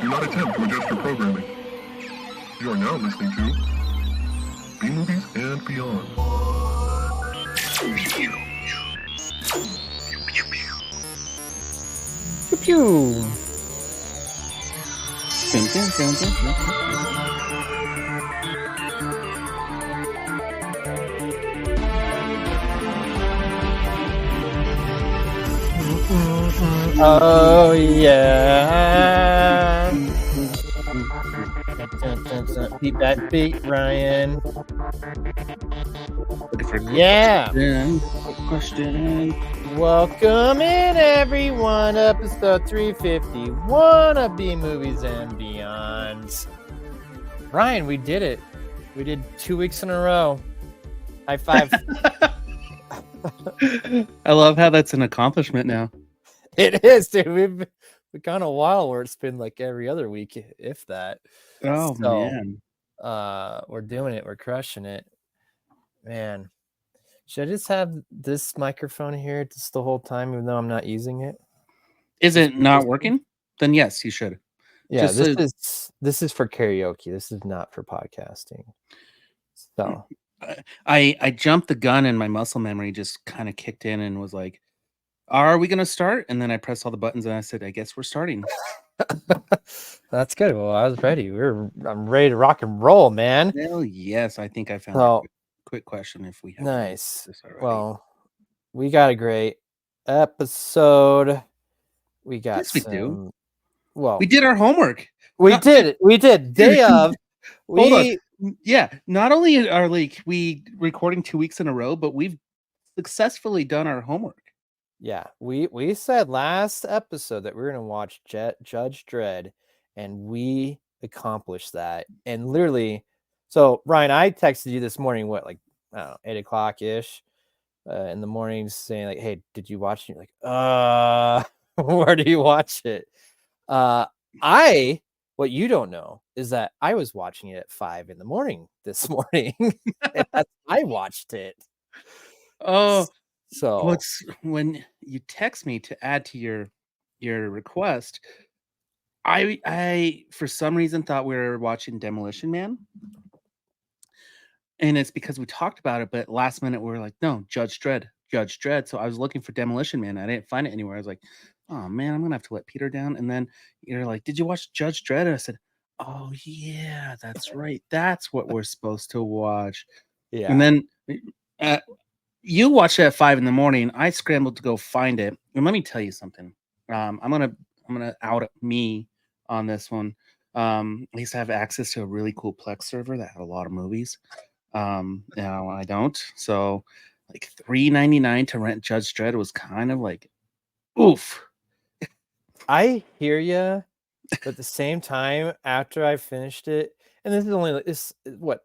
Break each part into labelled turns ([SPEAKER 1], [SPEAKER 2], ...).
[SPEAKER 1] Do not attempt to adjust your programming. You are now listening to B-Movies and Beyond.
[SPEAKER 2] Pew. Oh yeah. Beat that beat, Ryan. Yeah.
[SPEAKER 3] Question.
[SPEAKER 2] Welcome in, everyone. Episode 351 of B Movies and Beyond. Ryan, we did it. We did 2 weeks in a row. High five.
[SPEAKER 3] I love how that's an accomplishment now.
[SPEAKER 2] It is, dude. We've gone a while where it's been like every other week, if that.
[SPEAKER 3] Oh, man.
[SPEAKER 2] We're doing it. We're crushing it. Man. Should I just have this microphone here just the whole time, even though I'm not using it?
[SPEAKER 3] Is it not working? Then yes, you should.
[SPEAKER 2] Yeah, this is for karaoke. This is not for podcasting. So
[SPEAKER 3] I jumped the gun and my muscle memory just kind of kicked in and was like, are we gonna start? And then I pressed all the buttons and I said, I guess we're starting.
[SPEAKER 2] That's good. Well, I was ready. I'm ready to rock and roll, man.
[SPEAKER 3] Hell yes, I think I found a quick question if we have
[SPEAKER 2] nice.
[SPEAKER 3] this already.
[SPEAKER 2] Well, we got a great episode. We got
[SPEAKER 3] yes, we do.
[SPEAKER 2] Well,
[SPEAKER 3] we did our homework.
[SPEAKER 2] We did. Day of.
[SPEAKER 3] Hold on. Yeah. Not only are we recording 2 weeks in a row, but we've successfully done our homework.
[SPEAKER 2] Yeah, we said last episode that we were gonna watch Judge Dredd, and we accomplished that. And literally, so Ryan, I texted you this morning, what, like, I don't know, 8 o'clock ish, in the morning, saying like, "Hey, did you watch it?" You're like, where do you watch it? What you don't know is that I was watching it at 5 a.m. this morning. And I watched it.
[SPEAKER 3] Oh.
[SPEAKER 2] So
[SPEAKER 3] when you text me to add to your request, I for some reason thought we were watching Demolition Man, and it's because we talked about it, but last minute we were like, no, Judge Dredd. So I was looking for Demolition Man. I didn't find it anywhere. I was like, oh man, I'm gonna have to let Peter down. And then you're like, did you watch Judge Dredd? And I said, oh yeah, that's right. That's what we're supposed to watch.
[SPEAKER 2] Yeah.
[SPEAKER 3] And then you watched it at 5 a.m. I scrambled to go find it, and let me tell you something. I'm gonna out me on this one. I used to have access to a really cool Plex server that had a lot of movies. Now I don't. So like $3.99 to rent Judge Dredd was kind of like, oof.
[SPEAKER 2] I hear you, but at the same time, after I finished it, and this is only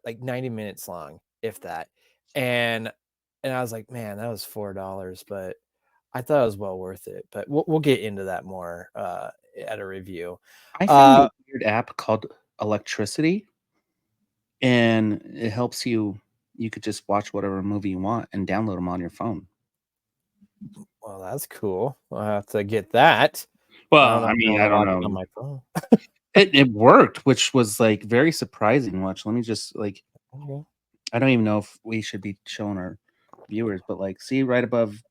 [SPEAKER 2] like 90 minutes long, if that, and I was like, man, that was $4, but I thought it was well worth it. But we'll get into that more at a review.
[SPEAKER 3] I found a weird app called Electricity, and it helps you. You could just watch whatever movie you want and download them on your phone.
[SPEAKER 2] Well, that's cool. I'll have to get that.
[SPEAKER 3] Well, I don't know.
[SPEAKER 2] On my phone.
[SPEAKER 3] It worked, which was like very surprising. Watch. Let me just like.
[SPEAKER 2] Okay.
[SPEAKER 3] I don't even know if we should be showing our viewers, but like, see right above.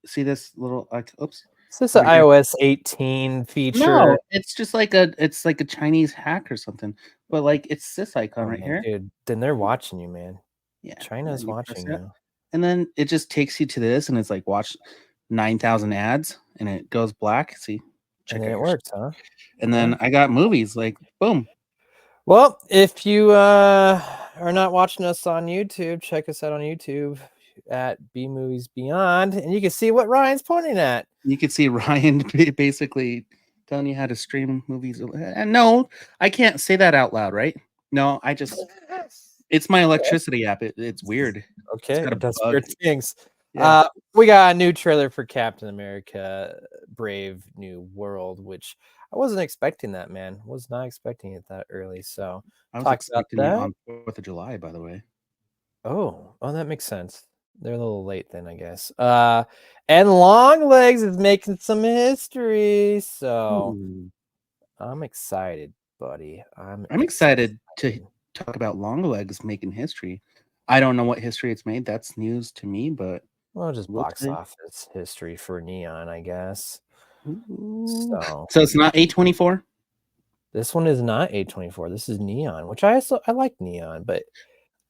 [SPEAKER 3] See this little like. Oops.
[SPEAKER 2] Is this an iOS 18 feature?
[SPEAKER 3] No, it's just like a Chinese hack or something. But like, it's this icon right here.
[SPEAKER 2] Dude, then they're watching you, man.
[SPEAKER 3] Yeah,
[SPEAKER 2] China's watching you.
[SPEAKER 3] And then it just takes you to this, and it's like watch 9,000 ads, and it goes black. See,
[SPEAKER 2] and then it works, huh?
[SPEAKER 3] And then I got movies like boom.
[SPEAKER 2] Well, if you are not watching us on YouTube, check us out on YouTube at B Movies Beyond, and you can see what Ryan's pointing at.
[SPEAKER 3] You can see Ryan basically telling you how to stream movies. And no, I can't say that out loud, right? No, I just it's my Electricity app. It's weird.
[SPEAKER 2] Okay, that's weird things.
[SPEAKER 3] Yeah.
[SPEAKER 2] We got a new trailer for Captain America: Brave New World, which I wasn't expecting that, man. Was not expecting it that early. So
[SPEAKER 3] I was expecting it on 4th of July, by the way.
[SPEAKER 2] Oh, that makes sense. They're a little late then, I guess. And Longlegs is making some history. So I'm excited, buddy.
[SPEAKER 3] I'm excited to talk about Longlegs making history. I don't know what history it's made. That's news to me, but
[SPEAKER 2] Well, just
[SPEAKER 3] we'll
[SPEAKER 2] box
[SPEAKER 3] see.
[SPEAKER 2] office history for Neon, I guess.
[SPEAKER 3] Ooh.
[SPEAKER 2] So
[SPEAKER 3] So it's not A24?
[SPEAKER 2] this one is not A24. This is Neon, which I like Neon, but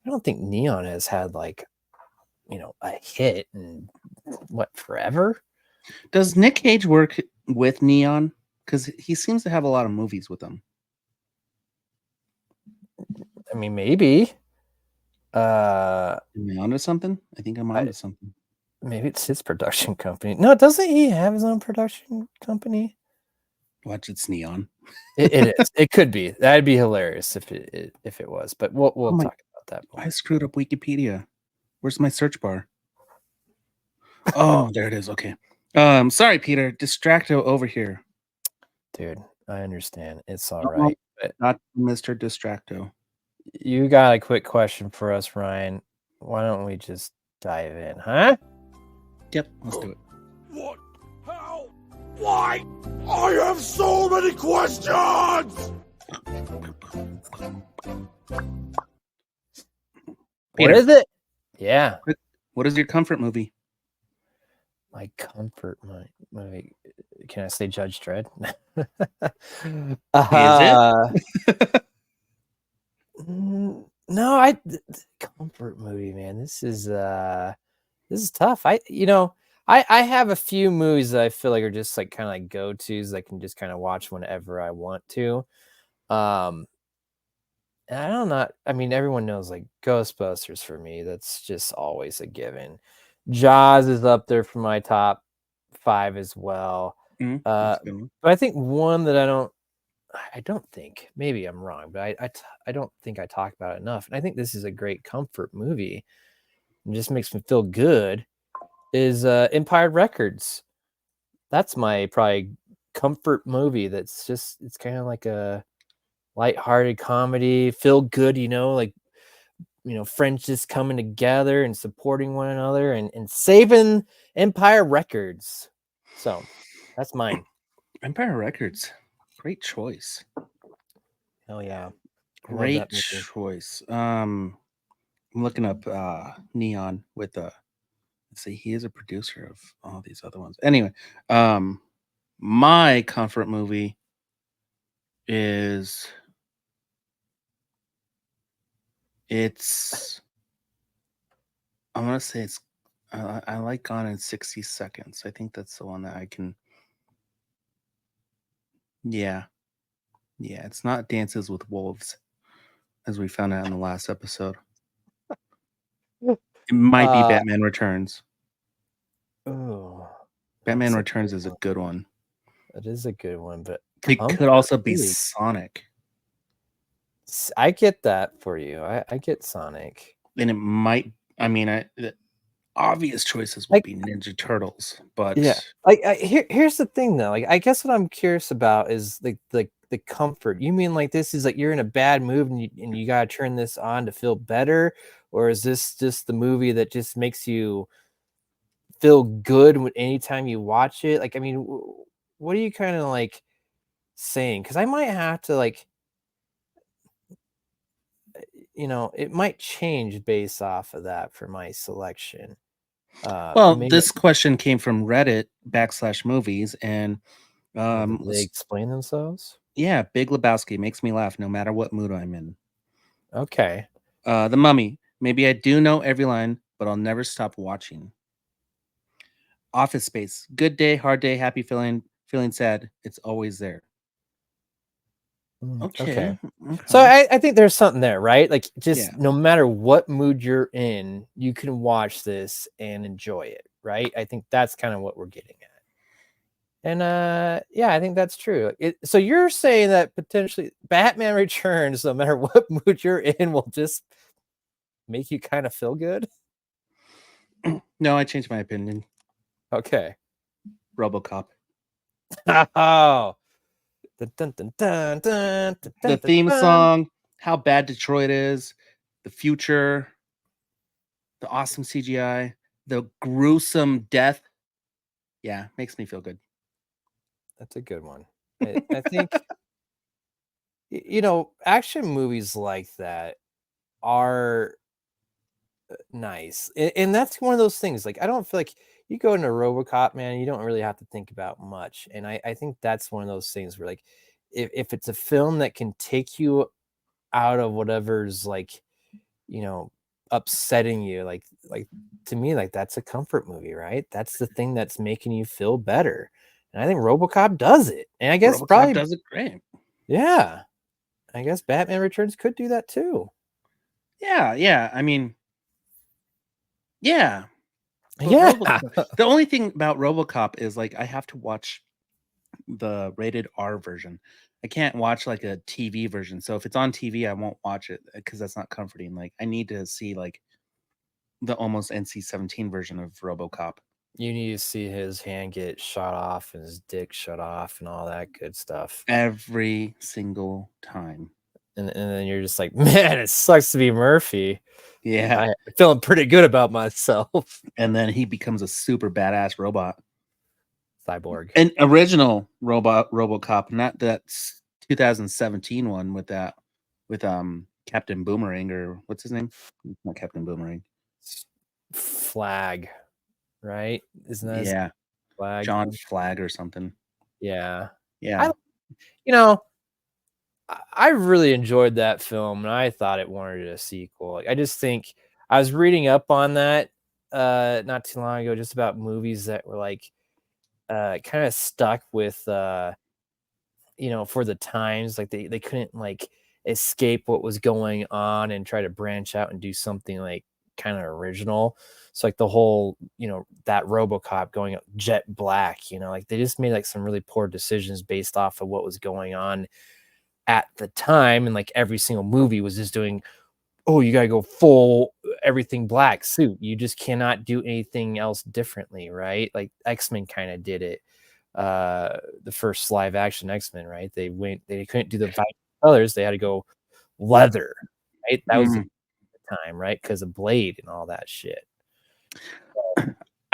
[SPEAKER 2] I don't think Neon has had like, a hit in what, forever?
[SPEAKER 3] Does Nick Cage work with Neon? Because he seems to have a lot of movies with them.
[SPEAKER 2] I mean, maybe.
[SPEAKER 3] Am I onto something? I think I'm onto something.
[SPEAKER 2] Maybe it's his production company. No, doesn't he have his own production company?
[SPEAKER 3] Watch, it's Neon.
[SPEAKER 2] It is. It could be. That'd be hilarious if it was. But we'll talk about that more.
[SPEAKER 3] I screwed up Wikipedia. Where's my search bar? Oh, there it is. Okay. Sorry, Peter. Distracto over here.
[SPEAKER 2] Dude, I understand. It's all right. But
[SPEAKER 3] Not Mr. Distracto.
[SPEAKER 2] you got a quick question for us, Ryan. Why don't we just dive in, huh?
[SPEAKER 3] Yep, let's do it.
[SPEAKER 4] What? How? Why? I have so many questions!
[SPEAKER 3] Peter,
[SPEAKER 2] What is it? Yeah.
[SPEAKER 3] what is your comfort movie?
[SPEAKER 2] My comfort movie. Can I say Judge Dredd? No, comfort movie, man. This is tough. I have a few movies that I feel like are just like kind of like go-tos I can just kind of watch whenever I want to. And I don't know. I mean, everyone knows like Ghostbusters for me. That's just always a given. Jaws is up there for my top 5 as well. But I think one that I don't think, maybe I'm wrong, but I don't think I talk about it enough. And I think this is a great comfort movie. It just makes me feel good. Is Empire Records. That's my probably comfort movie. It's kind of like a lighthearted comedy, feel good, like friends just coming together and supporting one another and saving Empire Records. So that's mine.
[SPEAKER 3] Empire Records. Great choice.
[SPEAKER 2] Hell yeah.
[SPEAKER 3] Great choice. I'm looking up Neon with let's see, he is a producer of all these other ones. Anyway, my comfort movie is I'm gonna say it's I like Gone in 60 Seconds. I think that's the one that I can. Yeah, it's not Dances with Wolves, as we found out in the last episode. It might be Batman Returns.
[SPEAKER 2] Oh,
[SPEAKER 3] Batman Returns is a good one.
[SPEAKER 2] It is a good one, but
[SPEAKER 3] it could also be Sonic.
[SPEAKER 2] I get that for you. I get Sonic.
[SPEAKER 3] And it might, I mean, the obvious choices would be Ninja Turtles, but
[SPEAKER 2] yeah, here's the thing though. Like, I guess what I'm curious about is the comfort. You mean like this is like you're in a bad mood and you gotta turn this on to feel better, or is this just the movie that just makes you feel good anytime you watch it? Like, I mean, what are you kind of like saying? Because I might have to like, it might change based off of that for my selection.
[SPEAKER 3] Well, this question came from Reddit /movies, and
[SPEAKER 2] they explain themselves.
[SPEAKER 3] Yeah, Big Lebowski makes me laugh no matter what mood I'm in.
[SPEAKER 2] Okay.
[SPEAKER 3] The Mummy. Maybe I do know every line, but I'll never stop watching. Office Space. Good day, hard day, happy feeling sad. It's always there. Okay.
[SPEAKER 2] So I think there's something there, right? Like, just no matter what mood you're in, you can watch this and enjoy it, right? I think that's kind of what we're getting at. And I think that's true. So you're saying that potentially Batman Returns, no matter what mood you're in, will just make you kind of feel good?
[SPEAKER 3] No, I changed my opinion.
[SPEAKER 2] Okay.
[SPEAKER 3] RoboCop.
[SPEAKER 2] Oh.
[SPEAKER 3] The theme song, how bad Detroit is, the future, the awesome CGI, the gruesome death. Yeah, makes me feel good.
[SPEAKER 2] That's a good one. I think action movies like that are nice. And that's one of those things. Like, I don't feel like you go into RoboCop, man, you don't really have to think about much. And I think that's one of those things where, like, if it's a film that can take you out of whatever's, like, upsetting you, like to me, like, that's a comfort movie, right? That's the thing that's making you feel better. And I think RoboCop does it. And I guess
[SPEAKER 3] RoboCop
[SPEAKER 2] probably,
[SPEAKER 3] does it great.
[SPEAKER 2] yeah, I guess Batman Returns could do that too.
[SPEAKER 3] Yeah. I mean, yeah. But
[SPEAKER 2] Yeah.
[SPEAKER 3] the only thing about RoboCop is, like, I have to watch the rated R version. I can't watch like a TV version. So if it's on TV, I won't watch it because that's not comforting. Like, I need to see like the almost NC-17 version of RoboCop.
[SPEAKER 2] You need to see his hand get shot off and his dick shut off and all that good stuff.
[SPEAKER 3] Every single time.
[SPEAKER 2] And then you're just like, man, it sucks to be Murphy.
[SPEAKER 3] Yeah.
[SPEAKER 2] I'm feeling pretty good about myself.
[SPEAKER 3] And then he becomes a super badass robot.
[SPEAKER 2] Cyborg.
[SPEAKER 3] An original RoboCop, not that 2017 one with Captain Boomerang, or what's his name? Not Captain Boomerang.
[SPEAKER 2] Flag, right? Isn't that his Flag?
[SPEAKER 3] John Flag or something.
[SPEAKER 2] Yeah.
[SPEAKER 3] Yeah.
[SPEAKER 2] I really enjoyed that film, and I thought it warranted a sequel. Like, I just think I was reading up on that not too long ago, just about movies that were like kind of stuck with for the times. Like, they couldn't like escape what was going on and try to branch out and do something like kind of original. So like the whole that RoboCop going up jet black, like they just made like some really poor decisions based off of what was going on at the time. And like every single movie was just doing, oh, you gotta go full everything black suit. You just cannot do anything else differently, right? Like X-Men kind of did it. The first live action X-Men, right? They couldn't do the vibrant colors, they had to go leather, right? That was the time, right? Because of Blade and all that shit.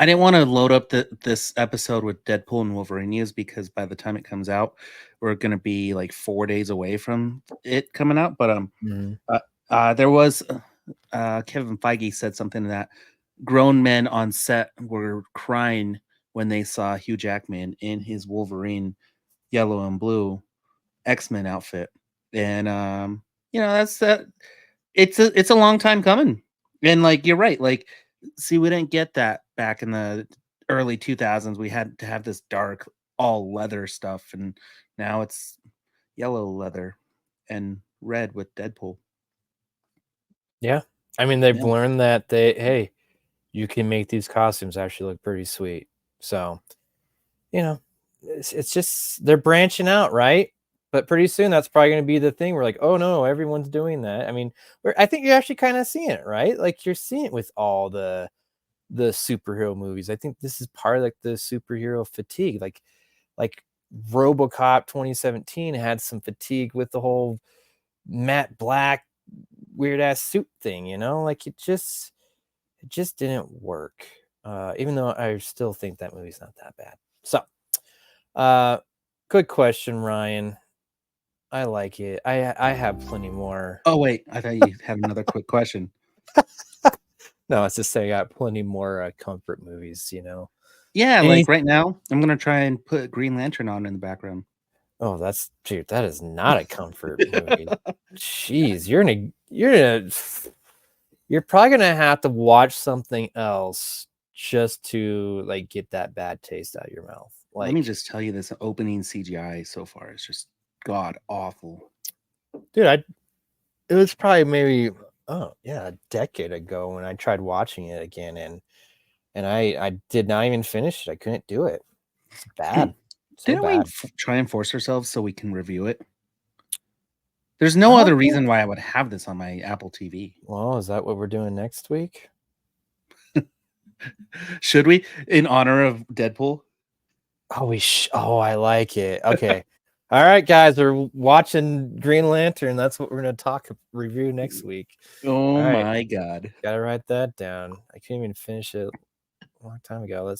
[SPEAKER 3] I didn't want to load up this episode with Deadpool and Wolverine news because by the time it comes out, we're going to be like 4 days away from it coming out. But there was Kevin Feige said something that grown men on set were crying when they saw Hugh Jackman in his Wolverine yellow and blue X-Men outfit, and that's that. It's a long time coming, and like you're right, like. See, we didn't get that back in the early 2000s. We had to have this dark, all leather stuff, and now it's yellow leather and red with Deadpool.
[SPEAKER 2] Yeah, I mean they've learned that you can make these costumes actually look pretty sweet. So, it's just they're branching out, right? But pretty soon that's probably going to be the thing. We're like, oh no, everyone's doing that. I mean, I think you're actually kind of seeing it, right? Like you're seeing it with all the superhero movies. I think this is part of like the superhero fatigue. Like RoboCop 2017 had some fatigue with the whole matte black weird ass suit thing. Like it just didn't work. Even though I still think that movie's not that bad. So, good question, Ryan. I like it. I have plenty more.
[SPEAKER 3] Oh wait, I thought you had another quick question.
[SPEAKER 2] No, it's just saying I got plenty more comfort movies.
[SPEAKER 3] Yeah, like right now, I'm gonna try and put Green Lantern on in the background.
[SPEAKER 2] Oh, that is not a comfort movie. Jeez, you're probably gonna have to watch something else just to like get that bad taste out of your mouth. Like,
[SPEAKER 3] let me just tell you, this opening CGI so far is just god awful,
[SPEAKER 2] dude. It was probably maybe a decade ago when I tried watching it again, and I did not even finish it. I couldn't do it. It's bad.
[SPEAKER 3] Didn't we try and force ourselves so we can review it? There's no other reason why I would have this on my Apple TV.
[SPEAKER 2] Well, is that what we're doing next week?
[SPEAKER 3] Should we, in honor of Deadpool?
[SPEAKER 2] Oh, I like it. Okay. All right, guys, we're watching Green Lantern. That's what we're going to review next week.
[SPEAKER 3] Oh my God.
[SPEAKER 2] Gotta write that down. I can't even finish it a long time ago.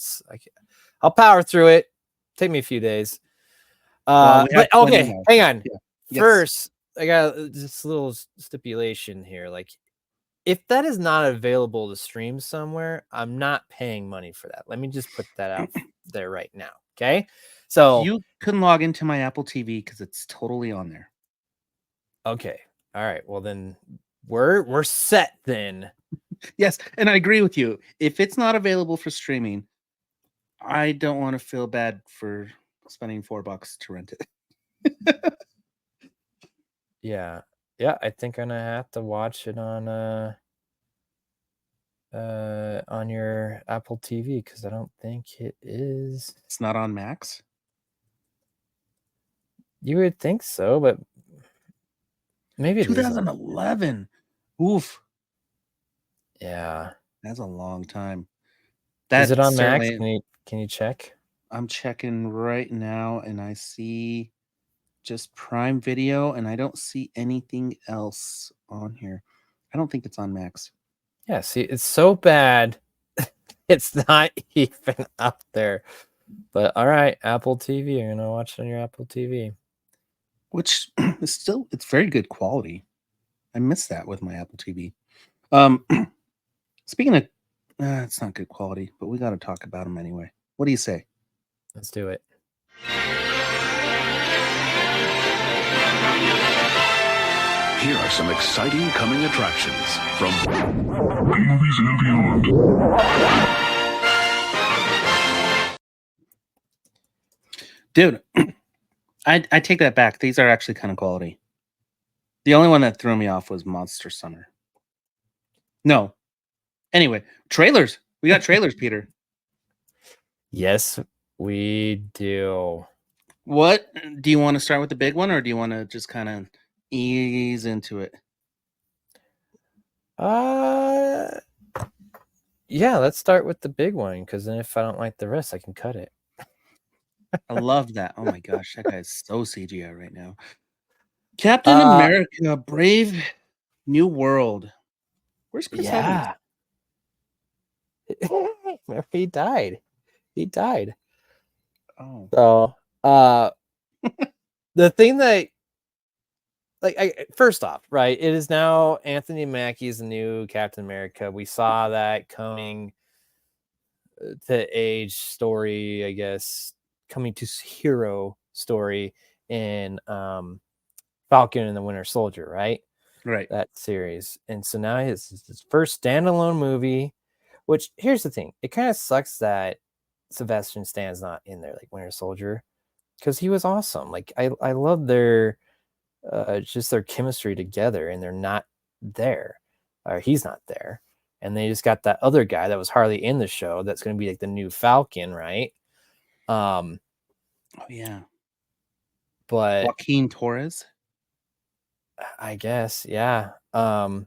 [SPEAKER 2] I'll power through it. Take me a few days. But okay, hang on. Yeah. First, I got just a little stipulation here. Like, if that is not available to stream somewhere, I'm not paying money for that. Let me just put that out there right now. Okay. So
[SPEAKER 3] You can log into my Apple TV because it's totally on there.
[SPEAKER 2] okay. All right. Well, then we're set then.
[SPEAKER 3] Yes, and I agree with you. If it's not available for streaming, I don't want to feel bad for spending $4 to rent it.
[SPEAKER 2] Yeah. Yeah. I think I'm gonna have to watch it on your Apple TV because I don't think it is.
[SPEAKER 3] It's not on Max.
[SPEAKER 2] You would think so, but maybe it is.
[SPEAKER 3] 2011. Oof,
[SPEAKER 2] Yeah.
[SPEAKER 3] that's a long time.
[SPEAKER 2] Is it on Max?
[SPEAKER 3] certainly-
[SPEAKER 2] Can you check?
[SPEAKER 3] I'm checking right now, and I see just Prime Video, and I don't see anything else on here. I don't think it's on Max.
[SPEAKER 2] Yeah, see, it's so bad. It's not even up there. But all right, Apple TV. You're gonna watch it on your Apple TV.
[SPEAKER 3] Which is still, it's very good quality. I miss that with my Apple TV. Speaking of, it's not good quality, but we got to talk about them anyway. What do you say?
[SPEAKER 2] Let's do it.
[SPEAKER 5] Here are some exciting coming attractions from
[SPEAKER 1] B-movies and beyond.
[SPEAKER 3] Dude, I take that back. These are actually kind of quality. The only one that threw me off was Monster Summer. No. Anyway, trailers. We got trailers, Peter.
[SPEAKER 2] Yes, we do.
[SPEAKER 3] What do you want to start with the big one, or do you want to just kind of ease into it?
[SPEAKER 2] Yeah, let's start with the big one because then if I don't like the rest, I can cut it.
[SPEAKER 3] I love that. Oh my gosh, that guy is so CGI right now. Captain America, Brave New World. Where's Chris Evans?
[SPEAKER 2] Remember, he died. He died.
[SPEAKER 3] Oh,
[SPEAKER 2] So, the thing that, first off, right, it is now Anthony Mackie's the new Captain America. We saw that coming to age story, I guess, coming to hero story in Falcon and the Winter Soldier, right?
[SPEAKER 3] right.
[SPEAKER 2] That series. And so now it's his first standalone movie, which here's the thing. It kind of sucks that Sylvester Stallone's not in there, like Winter Soldier, because he was awesome. Like I love their just their chemistry together, and they're not there, or he's not there, and they just got that other guy that was hardly in the show that's going to be like the new Falcon, right?
[SPEAKER 3] Oh yeah,
[SPEAKER 2] But
[SPEAKER 3] Joaquin Torres.
[SPEAKER 2] I guess, yeah. But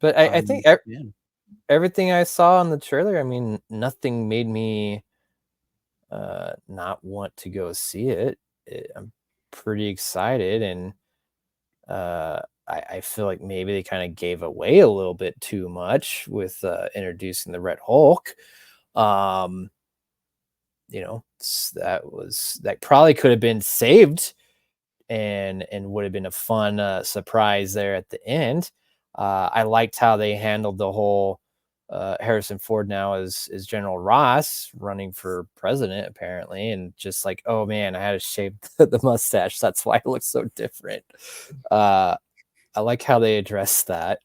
[SPEAKER 2] I think
[SPEAKER 3] Yeah.
[SPEAKER 2] everything I saw in the trailer, I mean, nothing made me not want to go see it. I'm pretty excited, and I feel like maybe they kind of gave away a little bit too much with introducing the Red Hulk. That probably could have been saved and would have been a fun surprise there at the end. I liked how they handled the whole Harrison Ford now as General Ross running for president, apparently, and just like, oh man, I had to shave the mustache. That's why it looks so different. I like how they addressed that.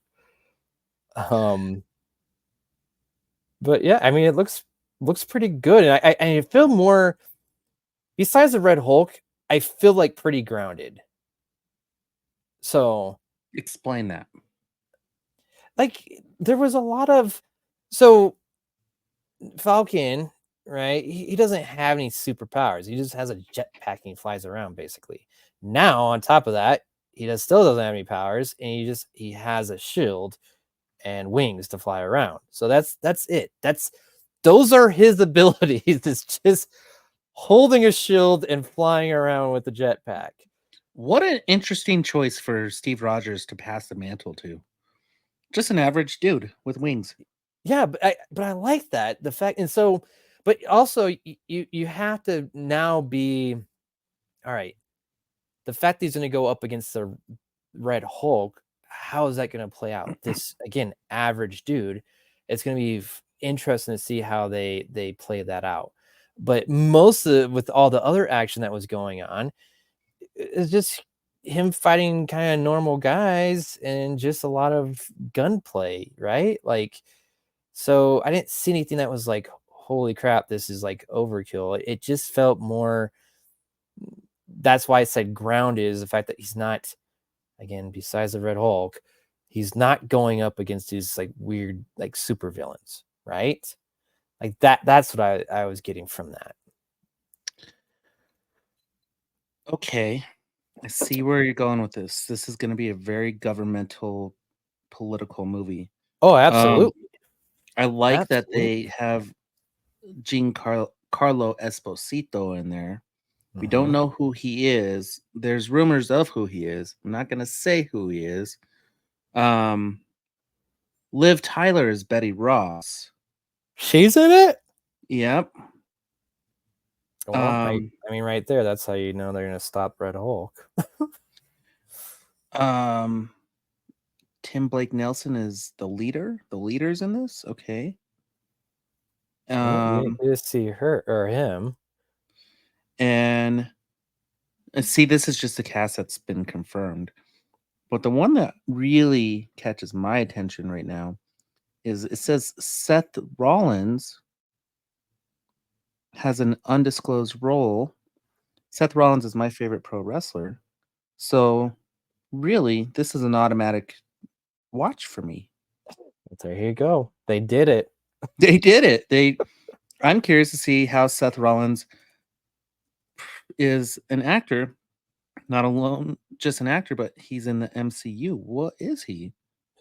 [SPEAKER 2] But yeah, I mean, it looks pretty good, and I feel more. Besides the Red Hulk, I feel like pretty grounded. So
[SPEAKER 3] Explain that.
[SPEAKER 2] like there was a lot of Falcon, right? He doesn't have any superpowers. He just has a jetpack and he flies around basically. Now on top of that, he still doesn't have any powers, and he has a shield and wings to fly around. So that's it. Those are his abilities. It's just holding a shield and flying around with a jetpack.
[SPEAKER 3] What an interesting choice for Steve Rogers to pass the mantle to. Just an average dude with wings.
[SPEAKER 2] Yeah, but I like that, the fact, and so, but also you have to now be all right. the fact that he's going to go up against the Red Hulk, how is that going to play out? This, again, average dude. It's going to be interesting to see how they play that out. But most of with all the other action that was going on, it's just him fighting kind of normal guys and just a lot of gunplay, right? Like, so I didn't see anything that was like, holy crap, this is like overkill. It just felt more. That's why I said grounded is the fact that he's not, again, besides the Red Hulk, he's not going up against these like weird like super villains, right? Like that's what I was getting from that.
[SPEAKER 3] Okay, I see where you're going with this. This is going to be a very governmental, political movie.
[SPEAKER 2] Oh, absolutely.
[SPEAKER 3] I like that
[SPEAKER 2] Absolutely.
[SPEAKER 3] they have Carlo Esposito in there. We don't know who he is. There's rumors of who he is. I'm not going to say who he is. Liv Tyler is Betty Ross.
[SPEAKER 2] She's in it?
[SPEAKER 3] Yep.
[SPEAKER 2] Well, I mean, right there, that's how you know they're going to stop Red Hulk.
[SPEAKER 3] Tim Blake Nelson is the leader. The leader's in this. Okay.
[SPEAKER 2] You get to see her or him.
[SPEAKER 3] And see, this is just the cast that's been confirmed. But the one that really catches my attention right now is it says Seth Rollins has an undisclosed role. Seth Rollins is my favorite pro wrestler. So really, this is an automatic watch for me.
[SPEAKER 2] There you go. They did it.
[SPEAKER 3] They did it. I'm curious to see how Seth Rollins is an actor, not alone just an actor, but he's in the MCU. What is he?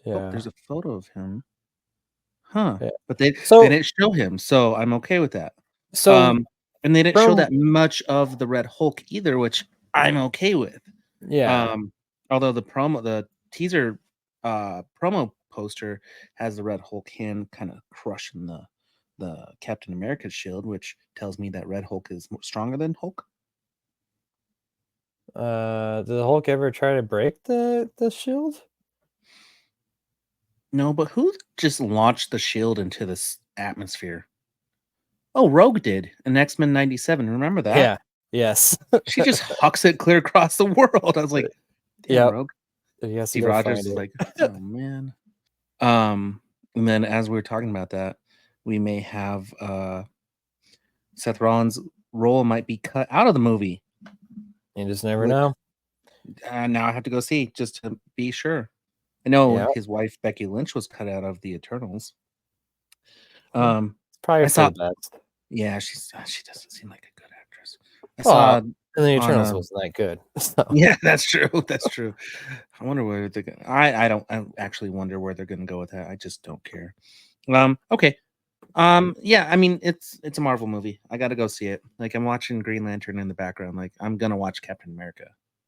[SPEAKER 2] Yeah.
[SPEAKER 3] Oh, there's a photo of him. Huh.
[SPEAKER 2] Yeah.
[SPEAKER 3] But they
[SPEAKER 2] So-
[SPEAKER 3] didn't show him, so I'm okay with that.
[SPEAKER 2] So
[SPEAKER 3] and they didn't show
[SPEAKER 2] from-
[SPEAKER 3] that much of the Red Hulk either, which I'm okay with.
[SPEAKER 2] yeah.
[SPEAKER 3] Although the teaser promo poster has the Red Hulk hand kind of crushing the Captain America shield, which tells me that Red Hulk is stronger than Hulk.
[SPEAKER 2] Did the Hulk ever try to break the shield?
[SPEAKER 3] No, but who just launched the shield into this atmosphere? Oh, Rogue did in X-Men 97. Remember that?
[SPEAKER 2] Yeah. Yes.
[SPEAKER 3] She just hucks it clear across the world. I was like, damn,
[SPEAKER 2] Yep.
[SPEAKER 3] Rogue.
[SPEAKER 2] Yes.
[SPEAKER 3] Steve Rogers is like, oh man. And then as we were talking about that, we may have Seth Rollins' role might be cut out of the movie.
[SPEAKER 2] You just never know.
[SPEAKER 3] Now I have to go see just to be sure. I know
[SPEAKER 2] Yep.
[SPEAKER 3] his wife Becky Lynch was cut out of the Eternals.
[SPEAKER 2] It's probably
[SPEAKER 3] I
[SPEAKER 2] for
[SPEAKER 3] saw-
[SPEAKER 2] the best.
[SPEAKER 3] Yeah, she doesn't seem like a good actress. I
[SPEAKER 2] Well,
[SPEAKER 3] saw
[SPEAKER 2] And the Eternals
[SPEAKER 3] on,
[SPEAKER 2] wasn't that good. So.
[SPEAKER 3] yeah, that's true. That's true. I wonder where they're going. I actually wonder where they're going to go with that. I just don't care. Okay. Yeah, I mean it's a Marvel movie. I got to go see it. Like I'm watching Green Lantern in the background. Like I'm gonna watch Captain America.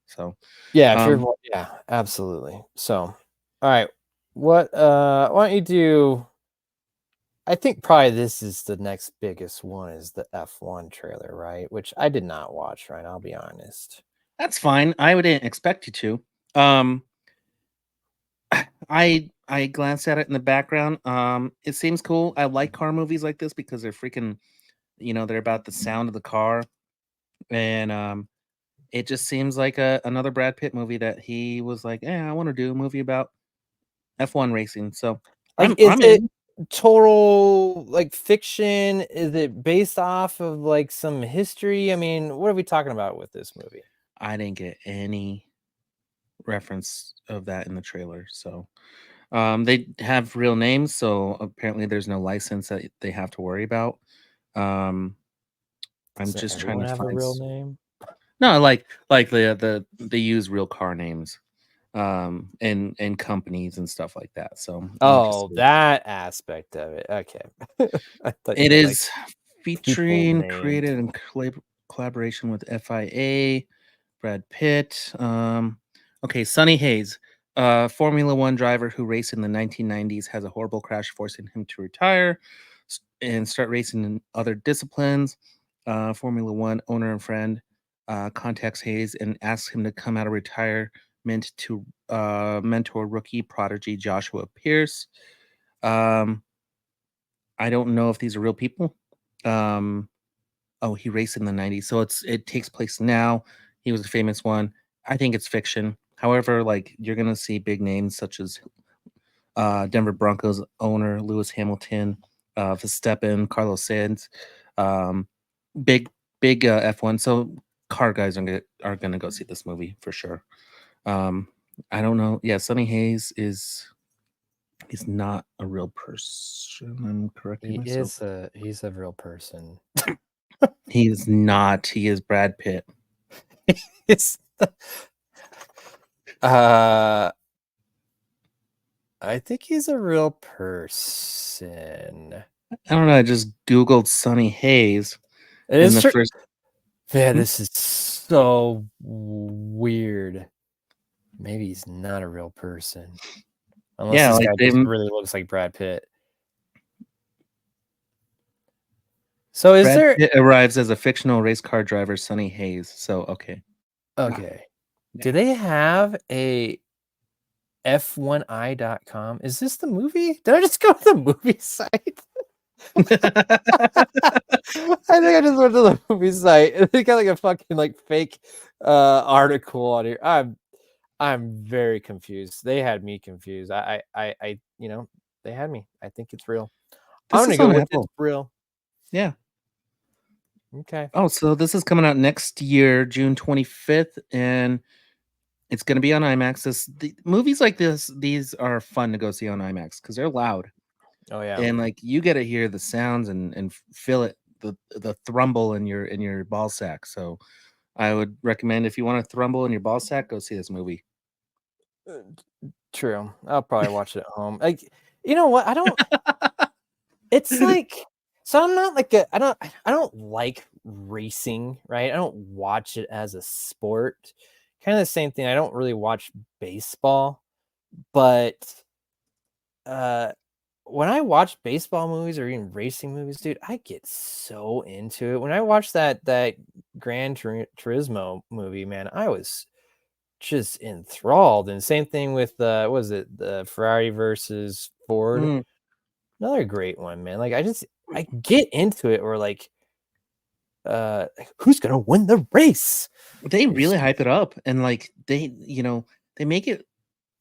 [SPEAKER 3] So
[SPEAKER 2] Yeah, yeah, absolutely. So, all right, why don't you do? I think probably this is the next biggest one is the F1 trailer, right? Which I did not watch, right? I'll be honest.
[SPEAKER 3] that's fine. I wouldn't expect you to. I glanced at it in the background. It seems cool. I like car movies like this because they're freaking, they're about the sound of the car, and it just seems like another Brad Pitt movie that he was like, I want to do a movie about F1 racing. So
[SPEAKER 2] Like, is it total like fiction? Is it based off of like some history? I mean, what are we talking about with this movie?
[SPEAKER 3] I didn't get any reference of that in the trailer. So they have real names, so apparently there's no license that they have to worry about. I'm just trying to
[SPEAKER 2] have
[SPEAKER 3] find
[SPEAKER 2] a real name.
[SPEAKER 3] No, like they use real car names, and companies and stuff like that. So
[SPEAKER 2] that aspect of it. Okay.
[SPEAKER 3] it is featuring
[SPEAKER 2] named.
[SPEAKER 3] created in collaboration with FIA, Brad Pitt. Okay, Sonny Hayes, Formula One driver who raced in the 1990s, has a horrible crash forcing him to retire and start racing in other disciplines. Formula One owner and friend. contacts Hayes and asks him to come out of retirement to mentor rookie prodigy Joshua Pierce. I don't know if these are real people. He raced in the 90s, so it takes place now. He was a famous one. I think it's fiction. However, like, you're gonna see big names such as Denver Broncos owner Lewis Hamilton, Verstappen, Carlos Sainz, big F1. So car guys are gonna go see this movie for sure. I don't know. Yeah, Sonny Hayes is not a real person. I'm correcting myself.
[SPEAKER 2] He's a real person.
[SPEAKER 3] He is not. He is Brad Pitt.
[SPEAKER 2] It's I think he's a real person.
[SPEAKER 3] I don't know. I just Googled Sonny Hayes.
[SPEAKER 2] It is true.
[SPEAKER 3] First.
[SPEAKER 2] Man, this is so weird. Maybe he's not a real person. Unless this guy just really looks like Brad Pitt. So
[SPEAKER 3] Brad Pitt arrives as a fictional race car driver, Sonny Hayes. So okay.
[SPEAKER 2] Okay. Yeah. Do they have a F1i.com? Is this the movie? Did I just go to the movie site? I think I just went to the movie site. They got like a fucking like fake article on here. I'm very confused. They had me confused. I they had me. I think it's real. I'm gonna go with it's real.
[SPEAKER 3] Yeah.
[SPEAKER 2] Okay.
[SPEAKER 3] Oh, so this is coming out next year, June 25th, and it's going to be on IMAX. Movies like these are fun to go see on IMAX because they're loud.
[SPEAKER 2] Oh yeah.
[SPEAKER 3] And like you get to hear the sounds and feel it, the thrumble in your ball sack. So I would recommend, if you want to thrumble in your ball sack, go see this movie.
[SPEAKER 2] True. I'll probably watch it at home. Like, you know what? I don't. It's like, so I'm not like I don't like racing, right? I don't watch it as a sport. Kind of the same thing. I don't really watch baseball, but when I watch baseball movies or even racing movies, dude, I get so into it. When I watched that Gran Turismo movie, man, I was just enthralled. And same thing with what was it, the Ferrari versus Ford? Another great one, man. Like I get into it, or like who's gonna win the race?
[SPEAKER 3] They really hype it up, and like they make it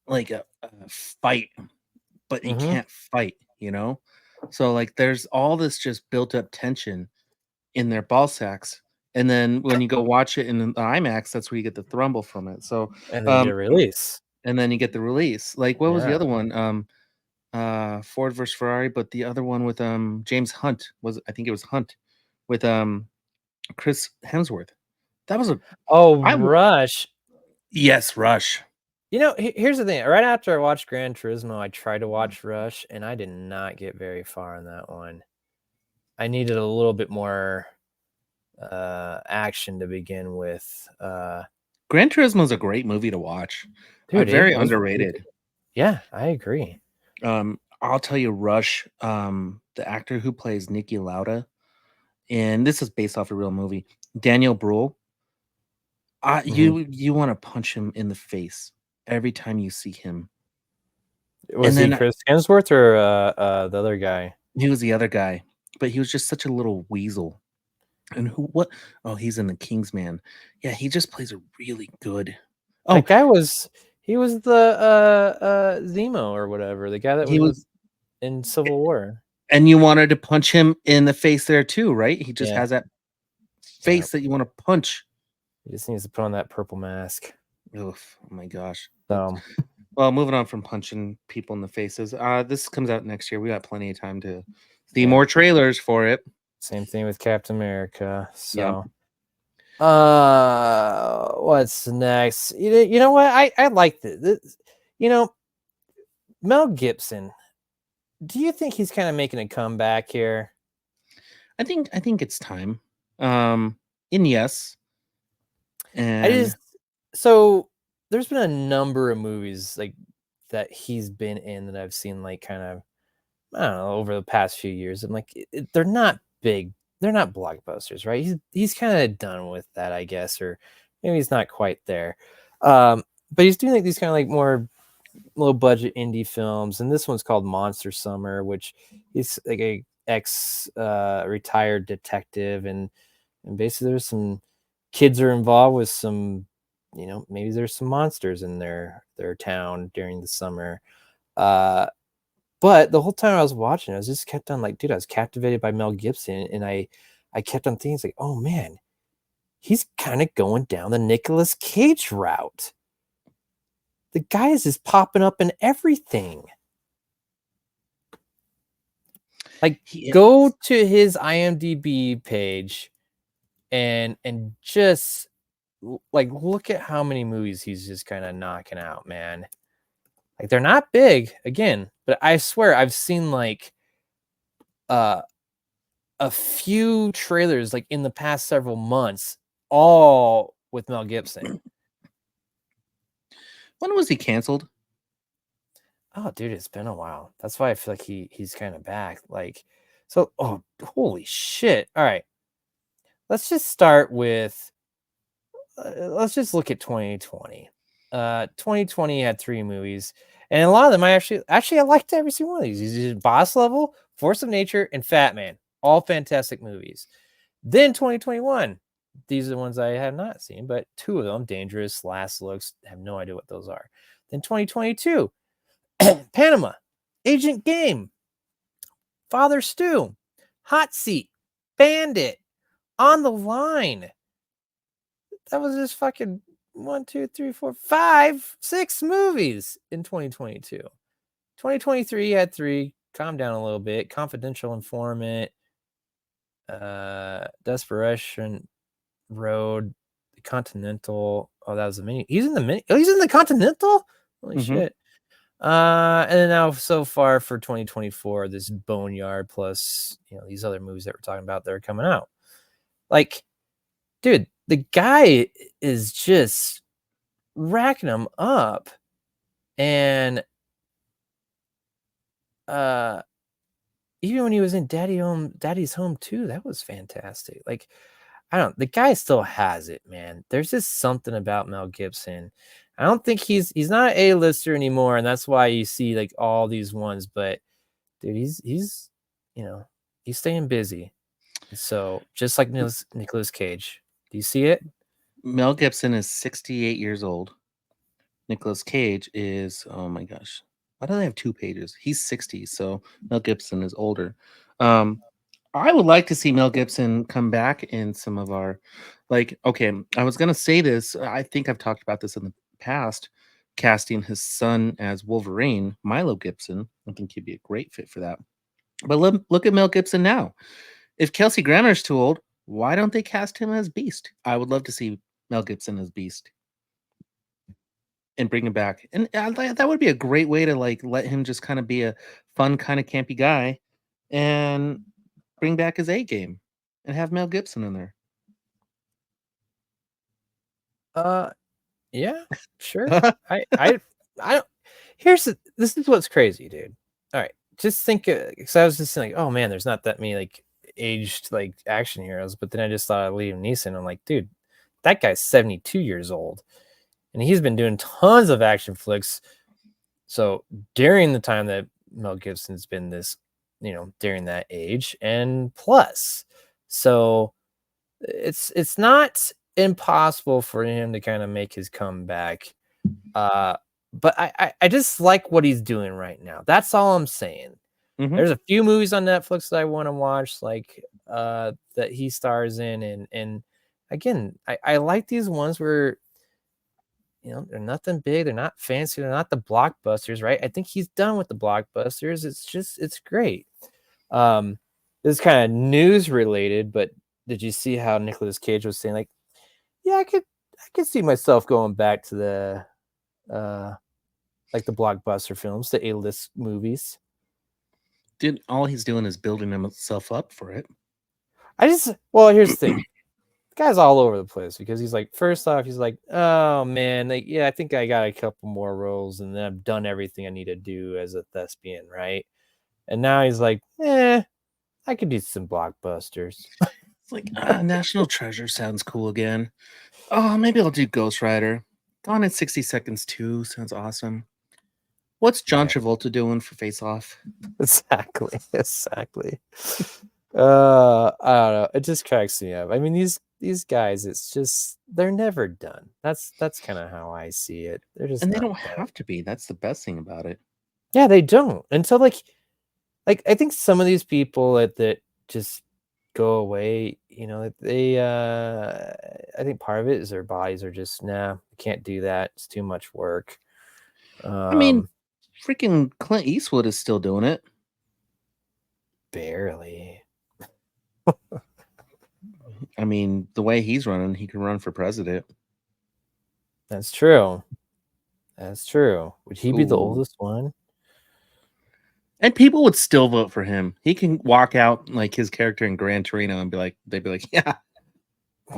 [SPEAKER 3] like a fight, but you can't fight, so like there's all this just built up tension in their ball sacks, and then when you go watch it in the IMAX, that's where you get the thrumble from it. So
[SPEAKER 2] and then you get a release,
[SPEAKER 3] and then you get the release. Like what was the other one? Ford versus Ferrari, but the other one with James Hunt I think it was Hunt with Chris Hemsworth. That was
[SPEAKER 2] Rush.
[SPEAKER 3] Yes, Rush.
[SPEAKER 2] Here's the thing. Right after I watched Gran Turismo, I tried to watch Rush, and I did not get very far on that one. I needed a little bit more action to begin with.
[SPEAKER 3] Gran Turismo is a great movie to watch.
[SPEAKER 2] Dude,
[SPEAKER 3] very underrated.
[SPEAKER 2] Yeah, I agree.
[SPEAKER 3] I'll tell you, Rush, the actor who plays Niki Lauda, and this is based off a real movie, Daniel Bruhl. You want to punch him in the face every time you see him.
[SPEAKER 2] Was he Chris Hemsworth or the other guy?
[SPEAKER 3] He was the other guy, but he was just such a little weasel. And he's in the Kingsman. Yeah, he just plays a really good.
[SPEAKER 2] That guy was the Zemo or whatever, the guy that was in Civil War.
[SPEAKER 3] And you wanted to punch him in the face there too, right? He just has that face that you want to punch.
[SPEAKER 2] He just needs to put on that purple mask.
[SPEAKER 3] Oof, oh my gosh.
[SPEAKER 2] So,
[SPEAKER 3] well, moving on from punching people in the faces. This comes out next year. We got plenty of time to see more trailers for it.
[SPEAKER 2] Same thing with Captain America. So, what's next? You know what? I like this. Mel Gibson. Do you think he's kind of making a comeback here?
[SPEAKER 3] I think it's time. And yes. And
[SPEAKER 2] so there's been a number of movies like that he's been in that I've seen, like, kind of, I don't know, over the past few years. I'm like, they're not big they're not blockbusters, right? He's kind of done with that, I guess, or maybe he's not quite there. But he's doing like these kind of like more low budget indie films, and this one's called Monster Summer, which is like a retired detective, and basically there's some kids are involved with some, maybe there's some monsters in their town during the summer. But the whole time I was watching, I was just kept on like, dude, I was captivated by Mel Gibson, and I kept on thinking, like, oh man, he's kind of going down the Nicolas Cage route. The guy is just popping up in everything. Like, go to his IMDb page and just like look at how many movies he's just kind of knocking out, man. Like, they're not big again, but I swear I've seen like a few trailers like in the past several months, all with Mel Gibson.
[SPEAKER 3] When was he canceled?
[SPEAKER 2] Oh, dude, it's been a while. That's why I feel like he's kind of back. Like, so, oh, holy shit. All right. Let's just start with, let's just look at 2020. 2020 had 3 movies, and a lot of them I liked every single one of these. He did Boss Level, Force of Nature, and Fat Man. All fantastic movies. Then 2021, these are the ones I have not seen, but 2 of them, Dangerous, Last Looks, have no idea what those are. Then 2022, Panama, Agent Game, Father Stew, Hot Seat, Bandit, On the Line. That was just fucking 1, 2, 3, 4, 5, 6 movies in 2022. 2023 had 3. Calm down a little bit. Confidential Informant, Desperation Road, The Continental. Oh, that was the mini. He's in the mini. Oh, he's in the Continental. Holy shit. And then now so far for 2024, this Boneyard plus these other movies that we're talking about that are coming out. Like, dude, the guy is just racking them up, and even when he was in Daddy's Home 2, that was fantastic. Like, the guy still has it, man. There's just something about Mel Gibson. I don't think he's not an A-lister anymore, and that's why you see like all these ones. But dude, he's staying busy. So just like Nicolas Cage, do you see it?
[SPEAKER 3] Mel Gibson is 68 years old. Nicolas Cage is, oh my gosh, why do they have 2 pages? He's 60, so Mel Gibson is older. I would like to see Mel Gibson come back in some of our, like, okay, I was gonna say this. I think I've talked about this in the past, casting his son as Wolverine, Milo Gibson. I think he'd be a great fit for that. But look at Mel Gibson now. If Kelsey Grammer's too old, why don't they cast him as Beast? I would love to see Mel Gibson as Beast and bring him back. And that would be a great way to like let him just kind of be a fun, kind of campy guy and bring back his A game and have Mel Gibson in there.
[SPEAKER 2] Yeah, sure. I don't. This is what's crazy, dude. All right, just think, because I was just like, oh man, there's not that many like aged like action heroes, but then I just thought of Liam Neeson. I'm like, dude, that guy's 72 years old, and he's been doing tons of action flicks. So during the time that Mel Gibson's been this, during that age and plus, so it's not impossible for him to kind of make his comeback. But I just like what he's doing right now. That's all I'm saying. There's a few movies on Netflix that I want to watch, like that he stars in, and again, I like these ones where they're nothing big, they're not fancy, they're not the blockbusters, right? I think he's done with the blockbusters. It's great. This is kind of news related, but did you see how Nicolas Cage was saying, like, yeah, I could see myself going back to the like the blockbuster films, the A-list movies.
[SPEAKER 3] Dude, all he's doing is building himself up for it.
[SPEAKER 2] Here's the thing. The guy's all over the place, because he's like, first off, he's like, oh man, like, yeah, I think I got a couple more roles and then I've done everything I need to do as a thespian, right? And now he's like, I could do some blockbusters.
[SPEAKER 3] It's like National Treasure sounds cool again. Oh, maybe I'll do Ghost Rider. Gone in 60 Seconds 2 sounds awesome. What's John
[SPEAKER 2] Right.
[SPEAKER 3] Travolta doing for Face Off?
[SPEAKER 2] Exactly. I don't know. It just cracks me up. I mean, these guys, it's just they're never done. That's kind of how I see it. They're just
[SPEAKER 3] And they
[SPEAKER 2] not
[SPEAKER 3] don't
[SPEAKER 2] done.
[SPEAKER 3] have to be. That's the best thing about it.
[SPEAKER 2] Yeah, they don't until like I think some of these people that just go away. You know, they I think part of it is their bodies are just I can't do that. It's too much work.
[SPEAKER 3] I mean, freaking Clint Eastwood is still doing it.
[SPEAKER 2] Barely.
[SPEAKER 3] I mean, the way he's running, he can run for president.
[SPEAKER 2] That's true. That's true. Would he be the
[SPEAKER 3] Ooh.
[SPEAKER 2] oldest one?
[SPEAKER 3] And people would still vote for him. He can walk out like his character in Gran Torino and they'd be like, yeah,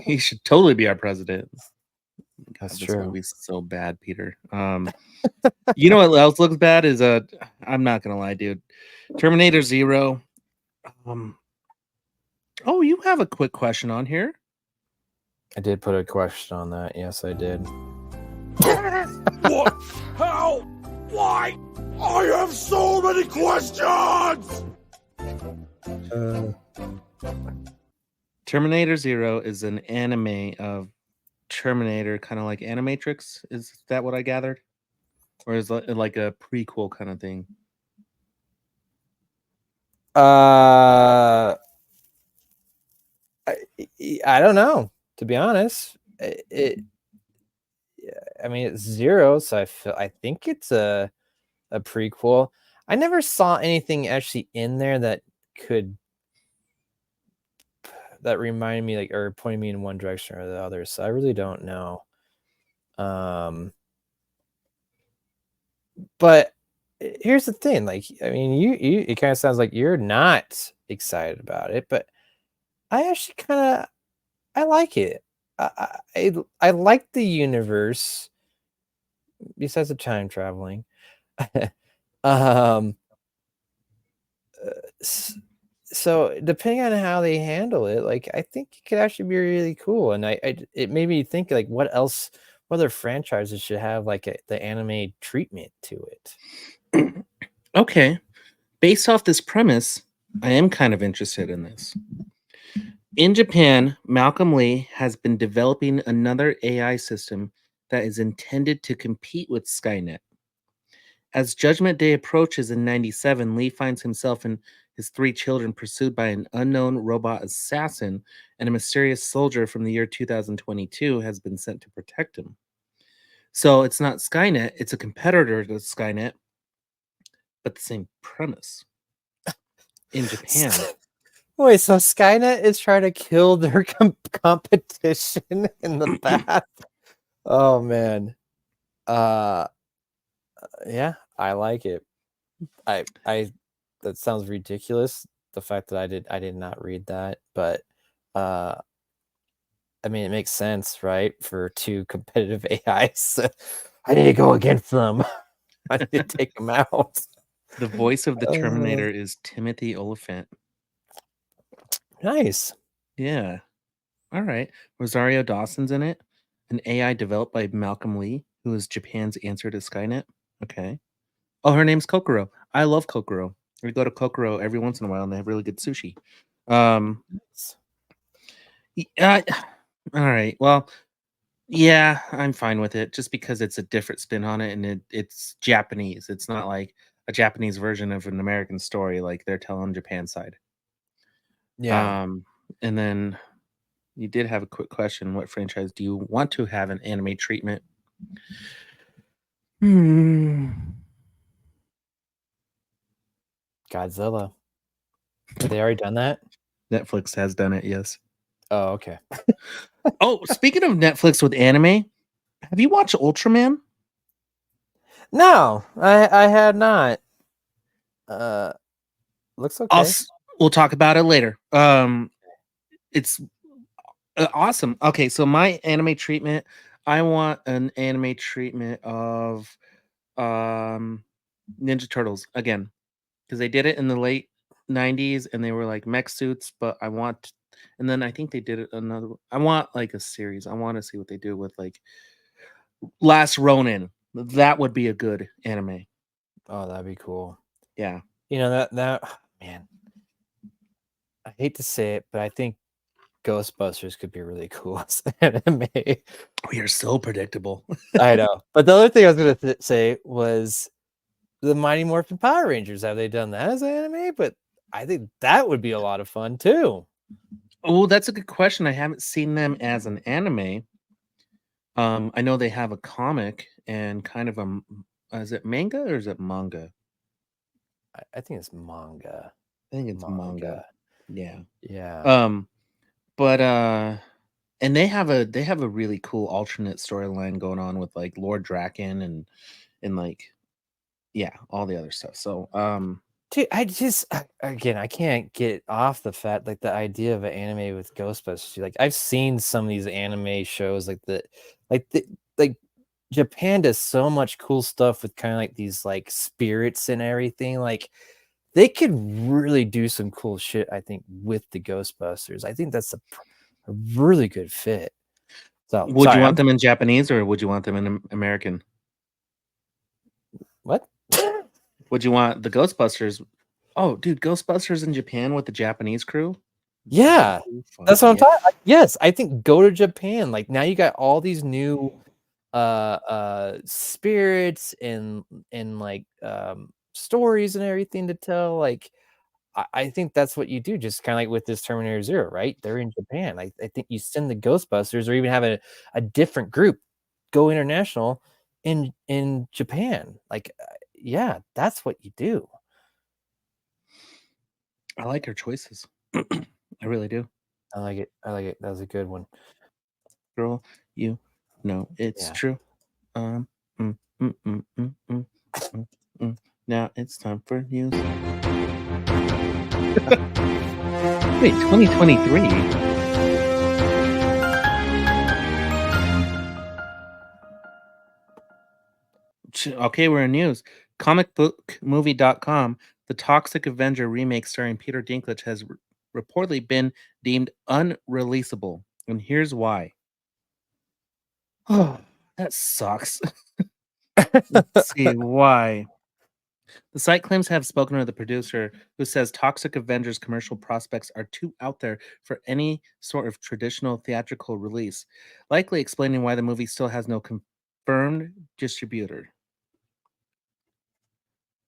[SPEAKER 3] he should totally be our president. God,
[SPEAKER 2] That's
[SPEAKER 3] this
[SPEAKER 2] true.
[SPEAKER 3] movie's so bad, Peter. You know what else looks bad is I'm not gonna lie, dude. Terminator Zero. Oh, you have a quick question on here.
[SPEAKER 2] I did put a question on that. Yes, I did.
[SPEAKER 4] What? How? Why? I have so many questions!
[SPEAKER 3] Terminator Zero is an anime of Terminator, kind of like Animatrix. Is that what I gathered? Or is it like a prequel kind of thing?
[SPEAKER 2] I don't know, to be honest. I mean, it's Zero, so I think it's a prequel. I never saw anything actually in there that reminded me or pointed me in one direction or the other. So I really don't know. But here's the thing, I mean, you it kind of sounds like you're not excited about it, but I actually I like it. I like the universe besides the time traveling. So depending on how they handle it, I think it could actually be really cool. And it made me think what other franchises should have the anime treatment to it.
[SPEAKER 3] Okay. Based off this premise, I am kind of interested in this. In Japan, Malcolm Lee has been developing another AI system that is intended to compete with Skynet. As Judgment Day approaches in 97, Lee finds himself and his 3 children pursued by an unknown robot assassin, and a mysterious soldier from the year 2022 has been sent to protect him. So it's not Skynet, it's a competitor to Skynet, but the same premise. In Japan.
[SPEAKER 2] Wait, so Skynet is trying to kill their competition in the past? Oh man. Yeah, I like it. I that sounds ridiculous. The fact that I did not read that, but I mean, it makes sense, right? For 2 competitive AIs, I need to go against them. I need to take them out.
[SPEAKER 3] The voice of the Terminator is Timothy Oliphant.
[SPEAKER 2] Nice.
[SPEAKER 3] Yeah. All right. Rosario Dawson's in it. An AI developed by Malcolm Lee, who is Japan's answer to Skynet. Okay. Oh, her name's Kokoro. I love Kokoro. We go to Kokoro every once in a while, and they have really good sushi. All right. Well, yeah, I'm fine with it, just because it's a different spin on it, and it's Japanese. It's not like a Japanese version of an American story like they're telling Japan side.
[SPEAKER 2] Yeah.
[SPEAKER 3] And then you did have a quick question. What franchise do you want to have an anime treatment?
[SPEAKER 2] Godzilla. Have they already done that?
[SPEAKER 3] Netflix has done it, yes.
[SPEAKER 2] Oh, okay.
[SPEAKER 3] Oh, speaking of Netflix with anime, have you watched Ultraman?
[SPEAKER 2] No, I had not. Looks okay.
[SPEAKER 3] We'll talk about it later. It's awesome. Okay, so my anime treatment, I want an anime treatment of Ninja Turtles again, because they did it in the late 90s, and they were like mech suits, but I want, and then I think they did another. I want like a series. I want to see what they do with like Last Ronin. That would be a good anime.
[SPEAKER 2] Oh, that'd be cool.
[SPEAKER 3] Yeah.
[SPEAKER 2] You know that man. I hate to say it, but I think Ghostbusters could be really cool as an anime.
[SPEAKER 3] We are so predictable.
[SPEAKER 2] I know. But the other thing I was going to say was the Mighty Morphin Power Rangers. Have they done that as an anime? But I think that would be a lot of fun too.
[SPEAKER 3] Oh, that's a good question. I haven't seen them as an anime. I know they have a comic and kind of is it manga or is it manga?
[SPEAKER 2] I think it's manga.
[SPEAKER 3] I think it's manga. Yeah.
[SPEAKER 2] Yeah.
[SPEAKER 3] But and they have a really cool alternate storyline going on with like Lord Draken and like all the other stuff. So
[SPEAKER 2] Dude, I can't get off the fact like the idea of an anime with Ghostbusters. Like I've seen some of these anime shows like Japan does so much cool stuff with kind of like these like spirits and everything. Like they could really do some cool shit, I think, with the Ghostbusters. I think that's a really good fit. So
[SPEAKER 3] would you want them in Japanese or would you want them in American?
[SPEAKER 2] What?
[SPEAKER 3] Would you want the Ghostbusters? Oh, dude, Ghostbusters in Japan with the Japanese crew?
[SPEAKER 2] Yeah, that's what I'm talking. Yes, I think go to Japan. Like now you got all these new spirits and like stories and everything to tell. Like I think that's what you do, just kind of like with this Terminator Zero, right? They're in Japan. I think you send the Ghostbusters or even have a different group go international in Japan. Like yeah, that's what you do.
[SPEAKER 3] I like your choices. I really do.
[SPEAKER 2] I like it. That was a good one.
[SPEAKER 3] Girl, you know it's true. Now it's time for news. Wait, 2023. Okay, we're in news. Comicbookmovie.com. The Toxic Avenger remake starring Peter Dinklage has reportedly been deemed unreleasable. And here's why. Oh, that sucks. Let's see why. The site claims to have spoken to the producer, who says Toxic Avengers commercial prospects are too out there for any sort of traditional theatrical release, likely explaining why the movie still has no confirmed distributor.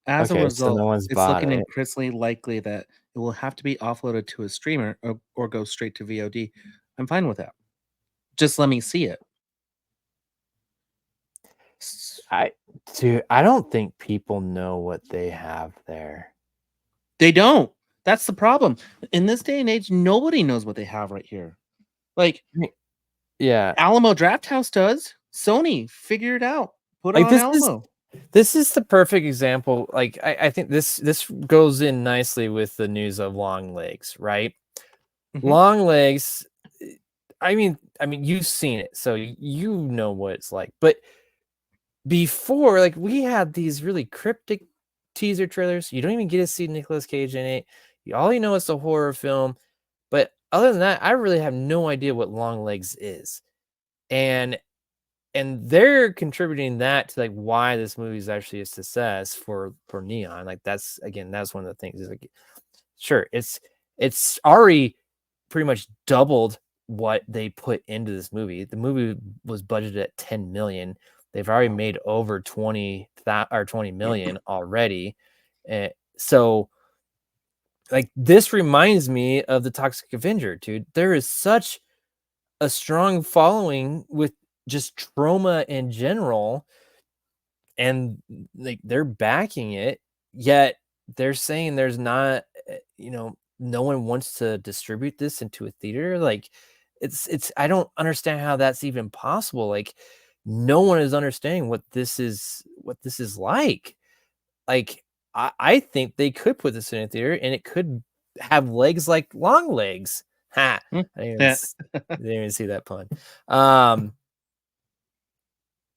[SPEAKER 3] As a result,
[SPEAKER 2] so no one's
[SPEAKER 3] it's
[SPEAKER 2] bought
[SPEAKER 3] looking
[SPEAKER 2] it.
[SPEAKER 3] increasingly likely that it will have to be offloaded to a streamer or go straight to VOD. I'm fine with that. Just let me see it.
[SPEAKER 2] I don't think people know what they have there.
[SPEAKER 3] They don't. That's the problem. In this day and age, nobody knows what they have right here. Like,
[SPEAKER 2] yeah,
[SPEAKER 3] Alamo Drafthouse does. Sony, figure it out. Put
[SPEAKER 2] like
[SPEAKER 3] on Alamo.
[SPEAKER 2] This is the perfect example. Like, I think this goes in nicely with the news of Longlegs, right?
[SPEAKER 3] Mm-hmm.
[SPEAKER 2] Longlegs. I mean, you've seen it, so you know what it's like. But before, like, we had these really cryptic teaser trailers. You don't even get to see Nicolas Cage in it. All you know is a horror film. But other than that, I really have no idea what Longlegs is. And they're contributing that to like why this movie is actually a success for Neon. Like that's one of the things. Is like, sure, it's already pretty much doubled what they put into this movie. The movie was budgeted at 10 million. They've already made over 20 million already. So like this reminds me of the Toxic Avenger, dude. There is such a strong following with just trauma in general, and like they're backing it, yet they're saying there's not, no one wants to distribute this into a theater. Like it's I don't understand how that's even possible. Like no one is understanding what this is like. Like I think they could put this in a theater and it could have legs like Longlegs. Ha! I didn't even see that pun.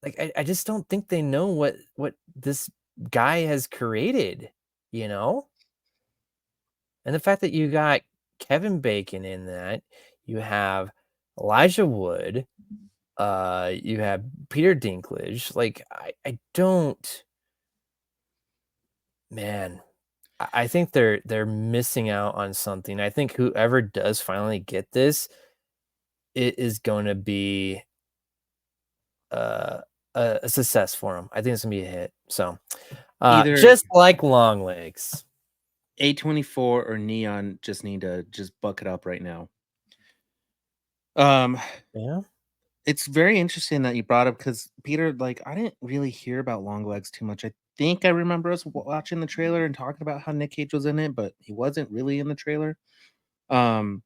[SPEAKER 2] Like I just don't think they know what this guy has created, you know? And the fact that you got Kevin Bacon in that, you have Elijah Wood, you have Peter Dinklage. Like, I don't, man. I think they're missing out on something. I think whoever does finally get this, it is going to be uh, a success for them. I think it's gonna be a hit. So,
[SPEAKER 3] Either
[SPEAKER 2] just like Longlegs.
[SPEAKER 3] A24 or Neon just need to just buck it up right now.
[SPEAKER 2] Yeah.
[SPEAKER 3] It's very interesting that you brought up because Peter, like, I didn't really hear about Longlegs too much. I think I remember us watching the trailer and talking about how Nick Cage was in it, but he wasn't really in the trailer. And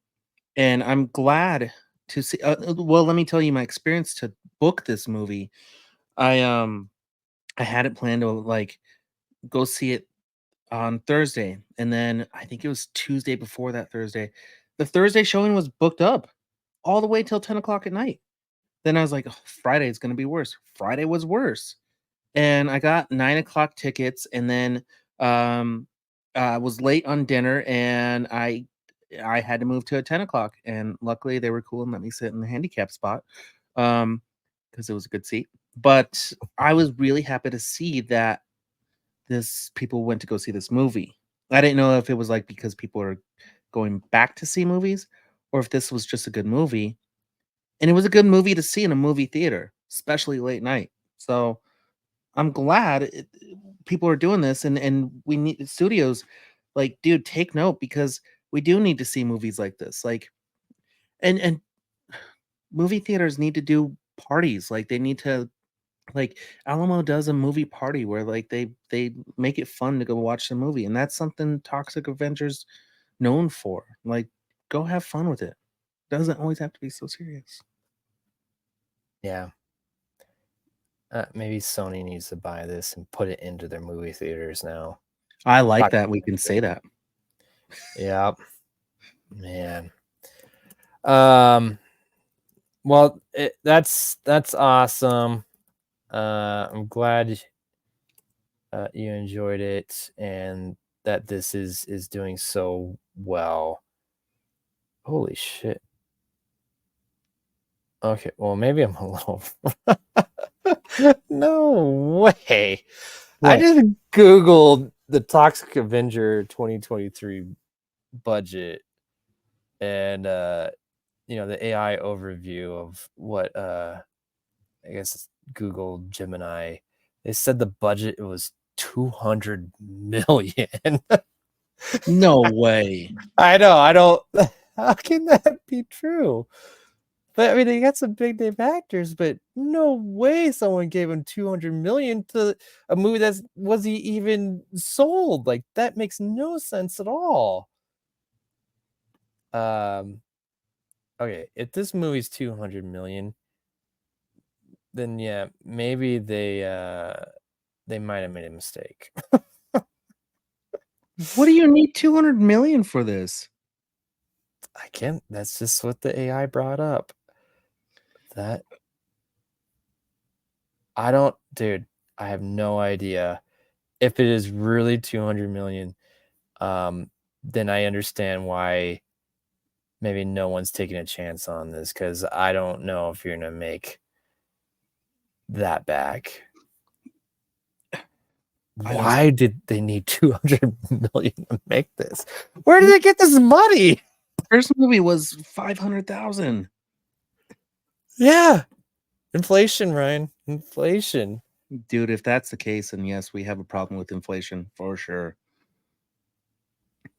[SPEAKER 3] I'm glad to see. Well, let me tell you my experience to book this movie. I had it planned to like go see it on Thursday, and then I think it was Tuesday before that Thursday. The Thursday showing was booked up all the way till 10 o'clock at night. Then I was like, oh, Friday is going to be worse. Friday was worse. And I got 9 o'clock tickets, and then I was late on dinner, and I had to move to a 10 o'clock. And luckily they were cool and let me sit in the handicap spot because it was a good seat. But I was really happy to see that this people went to go see this movie. I didn't know if it was like because people are going back to see movies or if this was just a good movie. And it was a good movie to see in a movie theater, especially late night. So I'm glad people are doing this, and we need studios like, dude, take note because we do need to see movies like this. Like, and movie theaters need to do parties. Like, they need to, like, Alamo does a movie party where like they make it fun to go watch the movie, and that's something Toxic Avengers known for. Like, go have fun with it. Doesn't always have to be so serious.
[SPEAKER 2] Yeah. Maybe Sony needs to buy this and put it into their movie theaters now.
[SPEAKER 3] I like that we can say that.
[SPEAKER 2] Yeah, man. Well, that's awesome. I'm glad you enjoyed it and that this is doing so well. Holy shit. Okay, well, maybe I'm a little. No way. I
[SPEAKER 3] What?
[SPEAKER 2] just Googled the Toxic Avenger 2023 budget and the AI overview of what I guess it's Google Gemini. They said the budget was 200 million.
[SPEAKER 3] No way.
[SPEAKER 2] I know, I don't. How can that be true? But I mean, they got some big name actors, but no way someone gave him 200 million to a movie that wasn't even sold. Like, that makes no sense at all. Okay, if this movie's 200 million, then yeah, maybe they might have made a mistake.
[SPEAKER 3] What do you need 200 million for this?
[SPEAKER 2] I can't. That's just what the AI brought up. That I don't, dude. I have no idea if it is really 200 million. Then I understand why maybe no one's taking a chance on this because I don't know if you're gonna make that back. Why did they need 200 million to make this? Where did they get this money?
[SPEAKER 3] First movie was 500,000.
[SPEAKER 2] Yeah. Inflation, Ryan. Inflation.
[SPEAKER 3] Dude, if that's the case, then yes, we have a problem with inflation for sure.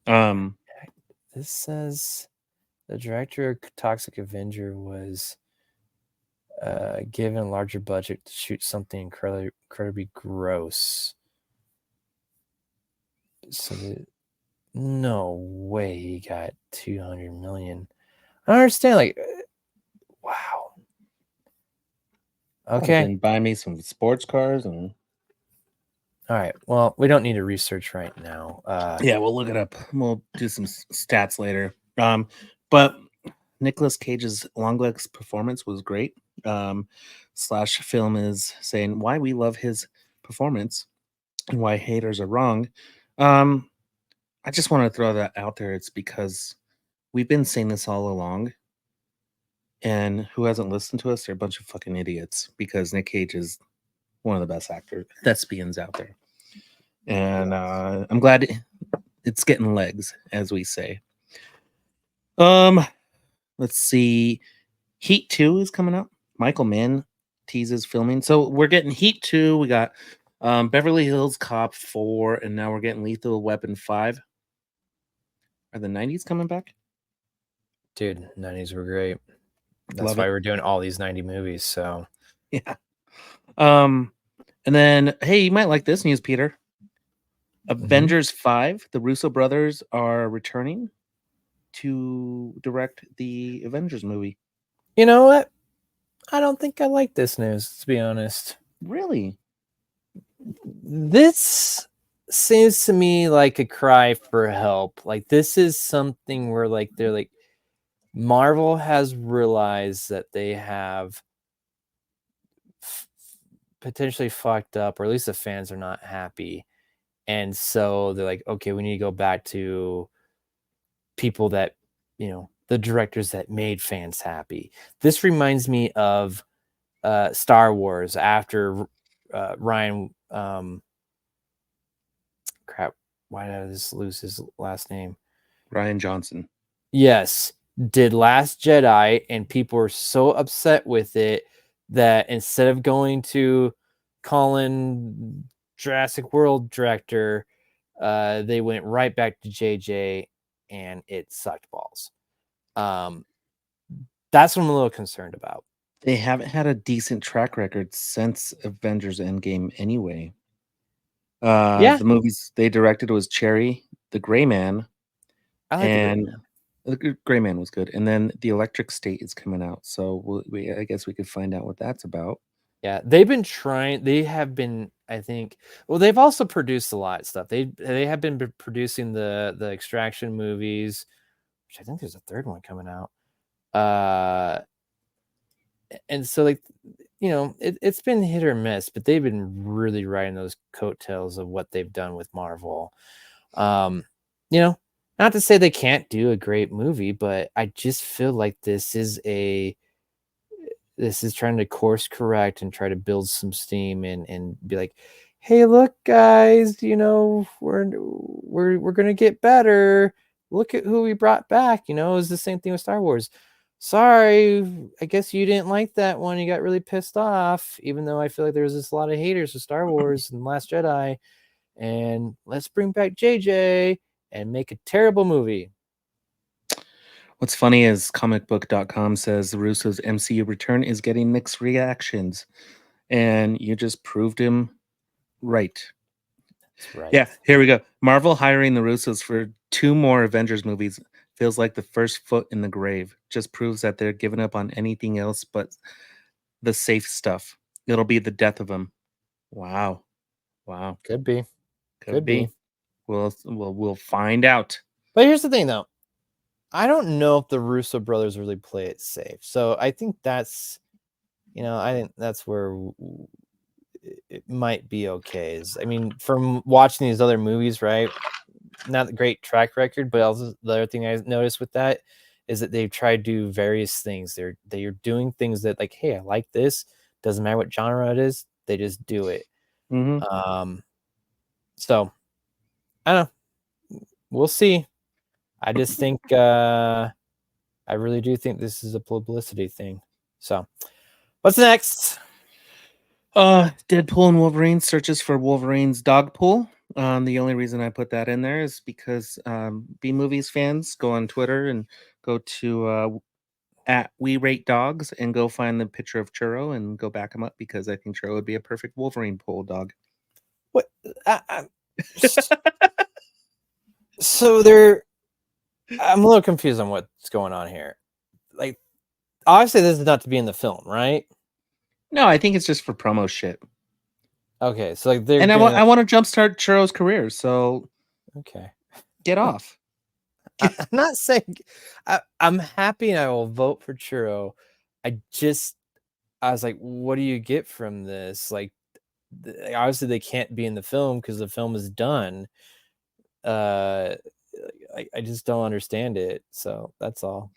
[SPEAKER 2] This says the director of Toxic Avenger was given a larger budget to shoot something incredibly gross. So no way he got 200 million. I don't understand. Like, wow. Okay.
[SPEAKER 3] Then buy me some sports cars and.
[SPEAKER 2] All right. Well, we don't need to research right now.
[SPEAKER 3] Yeah, we'll look it up. We'll do some stats later. But Nicolas Cage's Longlegs performance was great. Slash Film is saying why we love his performance and why haters are wrong. I just want to throw that out there. It's because we've been saying this all along. And who hasn't listened to us? They're a bunch of fucking idiots because Nick Cage is one of the best thespians out there. And I'm glad it's getting legs, as we say. Let's see. Heat 2 is coming up. Michael Mann teases filming. So we're getting Heat 2. We got Beverly Hills Cop 4, and now we're getting Lethal Weapon 5. Are the 90s coming back?
[SPEAKER 2] Dude, 90s were great. That's
[SPEAKER 3] Love
[SPEAKER 2] why
[SPEAKER 3] it.
[SPEAKER 2] we're doing all these 90 movies. So
[SPEAKER 3] Yeah. And then, hey, you might like this news, Peter. Avengers 5, the Russo brothers are returning to direct the Avengers movie.
[SPEAKER 2] you know what? I don't think I like this news, to be honest.
[SPEAKER 3] Really?
[SPEAKER 2] This seems to me like a cry for help. Like this is something where like they're like Marvel has realized that they have potentially fucked up, or at least the fans are not happy. And so they're like, okay, we need to go back to people that, the directors that made fans happy. This reminds me of Star Wars after Ryan. Crap. Why did I just lose his last name?
[SPEAKER 3] Ryan Johnson.
[SPEAKER 2] Yes. Did Last Jedi, and people were so upset with it that instead of going to Colin Jurassic World director, they went right back to JJ, and it sucked balls. That's what I'm a little concerned about.
[SPEAKER 3] They haven't had a decent track record since Avengers Endgame anyway.
[SPEAKER 2] Yeah.
[SPEAKER 3] The movies they directed was Cherry, The Gray Man,
[SPEAKER 2] I like
[SPEAKER 3] and The Gray Man was good. And then The Electric State is coming out. So I guess we could find out what that's about.
[SPEAKER 2] Yeah, they've been trying. They have been, I think. Well, they've also produced a lot of stuff. They have been producing the Extraction movies, which I think there's a third one coming out. And so like, it's been hit or miss, but they've been really riding those coattails of what they've done with Marvel. Not to say they can't do a great movie, but I just feel like this is trying to course correct and try to build some steam and be like, hey, look, guys, we're gonna get better. Look at who we brought back. It was the same thing with Star Wars. Sorry, I guess you didn't like that one. You got really pissed off, even though I feel like there's just a lot of haters of Star Wars and Last Jedi. And let's bring back JJ and make a terrible movie.
[SPEAKER 3] What's funny is comicbook.com says the Russo's MCU return is getting mixed reactions. And you just proved him right.
[SPEAKER 2] That's right.
[SPEAKER 3] Yeah, here we go. Marvel hiring the Russos for 2 more Avengers movies feels like the first foot in the grave. Just proves that they're giving up on anything else but the safe stuff. It'll be the death of them. Wow.
[SPEAKER 2] Could be.
[SPEAKER 3] Could be. We'll find out.
[SPEAKER 2] But here's the thing, though. I don't know if the Russo brothers really play it safe. So I think that's, I think that's where it might be okay. From watching these other movies, right? Not a great track record, but also the other thing I noticed with that is that they've tried to do various things. They're doing things that like, hey, I like this. Doesn't matter what genre it is, they just do it.
[SPEAKER 3] Mm-hmm.
[SPEAKER 2] So I don't know. We'll see. I just think I really do think this is a publicity thing. So what's next?
[SPEAKER 3] Deadpool and Wolverine searches for Wolverine's Dogpool. The only reason I put that in there is because B Movies fans go on Twitter and go to at We Rate Dogs and go find the picture of Churro and go back him up because I think Churro would be a perfect Wolverine pool dog.
[SPEAKER 2] What? So I'm a little confused on what's going on here. Like, obviously, this is not to be in the film, right?
[SPEAKER 3] No, I think it's just for promo shit.
[SPEAKER 2] Okay, so like
[SPEAKER 3] I want to jumpstart Churro's career. So
[SPEAKER 2] okay,
[SPEAKER 3] get off.
[SPEAKER 2] I'm not saying I'm happy and I will vote for Churro. I was like, what do you get from this? Like, obviously they can't be in the film because the film is done. I just don't understand it. So that's all.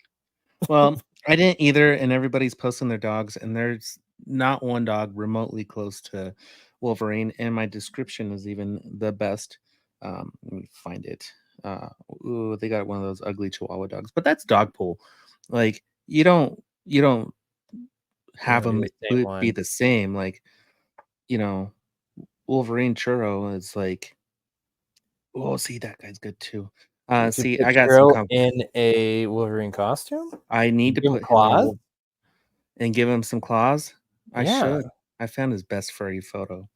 [SPEAKER 3] Well, I didn't either, and everybody's posting their dogs, and there's not one dog remotely close to Wolverine, and my description is even the best. Let me find it. Ooh, they got one of those ugly Chihuahua dogs, but that's Dogpool. Like you don't have
[SPEAKER 2] Do
[SPEAKER 3] them
[SPEAKER 2] the same
[SPEAKER 3] be
[SPEAKER 2] one.
[SPEAKER 3] the same. Like you know, Wolverine Churro is like, oh, see that guy's good too.
[SPEAKER 2] Would you
[SPEAKER 3] See,
[SPEAKER 2] put
[SPEAKER 3] I got some.
[SPEAKER 2] Cheryl in a Wolverine costume?
[SPEAKER 3] I need to
[SPEAKER 2] Give him
[SPEAKER 3] put him in a
[SPEAKER 2] claws?
[SPEAKER 3] and give him some claws. I
[SPEAKER 2] Yeah.
[SPEAKER 3] should. I found his best furry photo.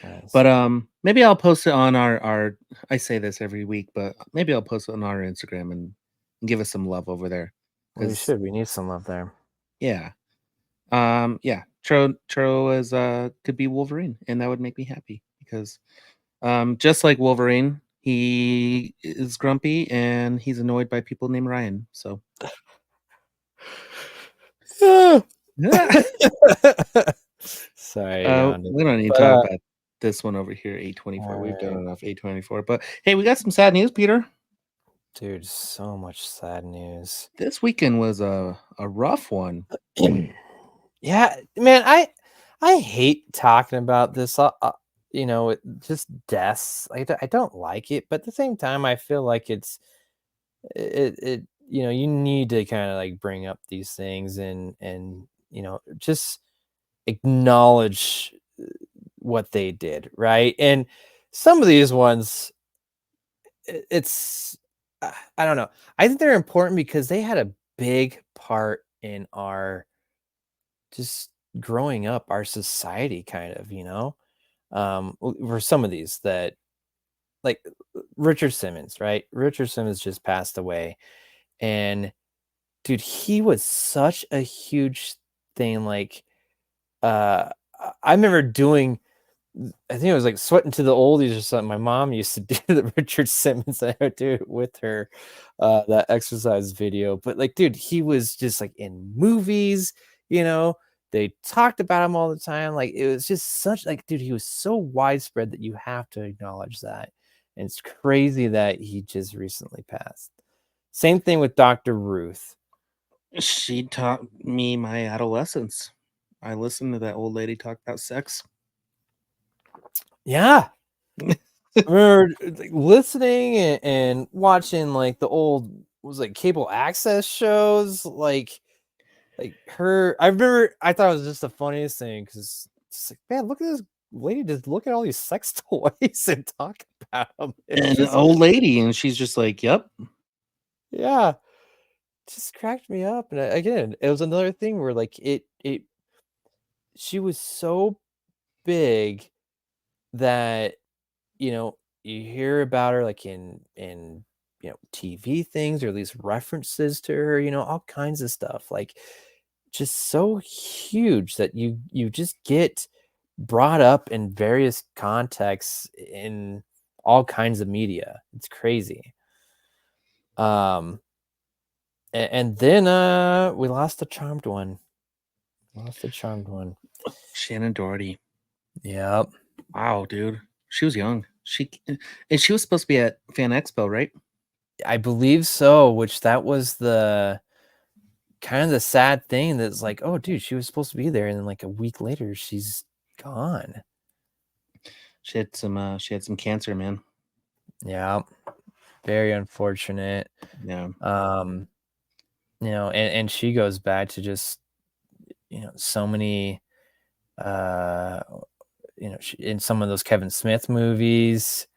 [SPEAKER 2] Nice.
[SPEAKER 3] But maybe I'll post it on our I say this every week, but maybe I'll post it on our Instagram and give us some love over there.
[SPEAKER 2] We
[SPEAKER 3] Because
[SPEAKER 2] should. We need some love there.
[SPEAKER 3] yeah. Yeah. Churro is could be Wolverine, and that would make me happy because just like Wolverine, he is grumpy and he's annoyed by people named Ryan. So yeah.
[SPEAKER 2] Sorry, I yawned.
[SPEAKER 3] We don't need to
[SPEAKER 2] But,
[SPEAKER 3] talk about this one over here, 824. We've done
[SPEAKER 2] alright.
[SPEAKER 3] enough 824. But hey, we got some sad news, Peter.
[SPEAKER 2] Dude, so much sad news.
[SPEAKER 3] This weekend was a rough one.
[SPEAKER 2] Yeah, man, I hate talking about this. You know, just deaths. I don't like it, but at the same time, I feel like it. You know, you need to kind of like bring up these things and you know just acknowledge what they did, right? And some of these ones, it's I don't know. I think they're important because they had a big part in our just growing up, our society, kind of, you know. For some of these that like Richard Simmons, right? Richard Simmons just passed away, and dude, he was such a huge thing. Like, I remember doing I think it was like Sweating to the Oldies or something. My mom used to do the Richard Simmons. I would do it with her, that exercise video. But like, dude, he was just like in movies, you know, they talked about him all the time. Like, it was just such like, dude, he was so widespread that you have to acknowledge that. And it's crazy that he just recently passed. Same thing with Dr. Ruth.
[SPEAKER 3] She taught me my adolescence. I listened to that old lady talk about sex.
[SPEAKER 2] Yeah. I remember like, listening and watching like the old was like cable access shows like her. I remember I thought it was just the funniest thing because it's like, man, look at this lady, just look at all these sex toys and talk about them. It's
[SPEAKER 3] And an
[SPEAKER 2] just
[SPEAKER 3] old lady, and she's just like, "Yep."
[SPEAKER 2] yeah, just cracked me up. And again, it was another thing where like it she was so big that you know, you hear about her like in you know TV things or at least references to her, you know, all kinds of stuff. Like just so huge that you just get brought up in various contexts in all kinds of media. It's crazy. Um and then we lost the charmed one. Lost the charmed one.
[SPEAKER 3] Shannon Doherty.
[SPEAKER 2] Yep.
[SPEAKER 3] Wow, dude. She was young. She was supposed to be at Fan Expo, right?
[SPEAKER 2] I believe so, which that was the kind of the sad thing that's like, oh, dude, she was supposed to be there, and then like a week later, she's gone.
[SPEAKER 3] She had some cancer, man.
[SPEAKER 2] Yeah, very unfortunate.
[SPEAKER 3] Yeah.
[SPEAKER 2] You know, and she goes back to just you know so many, uh, you know, in some of those Kevin Smith movies,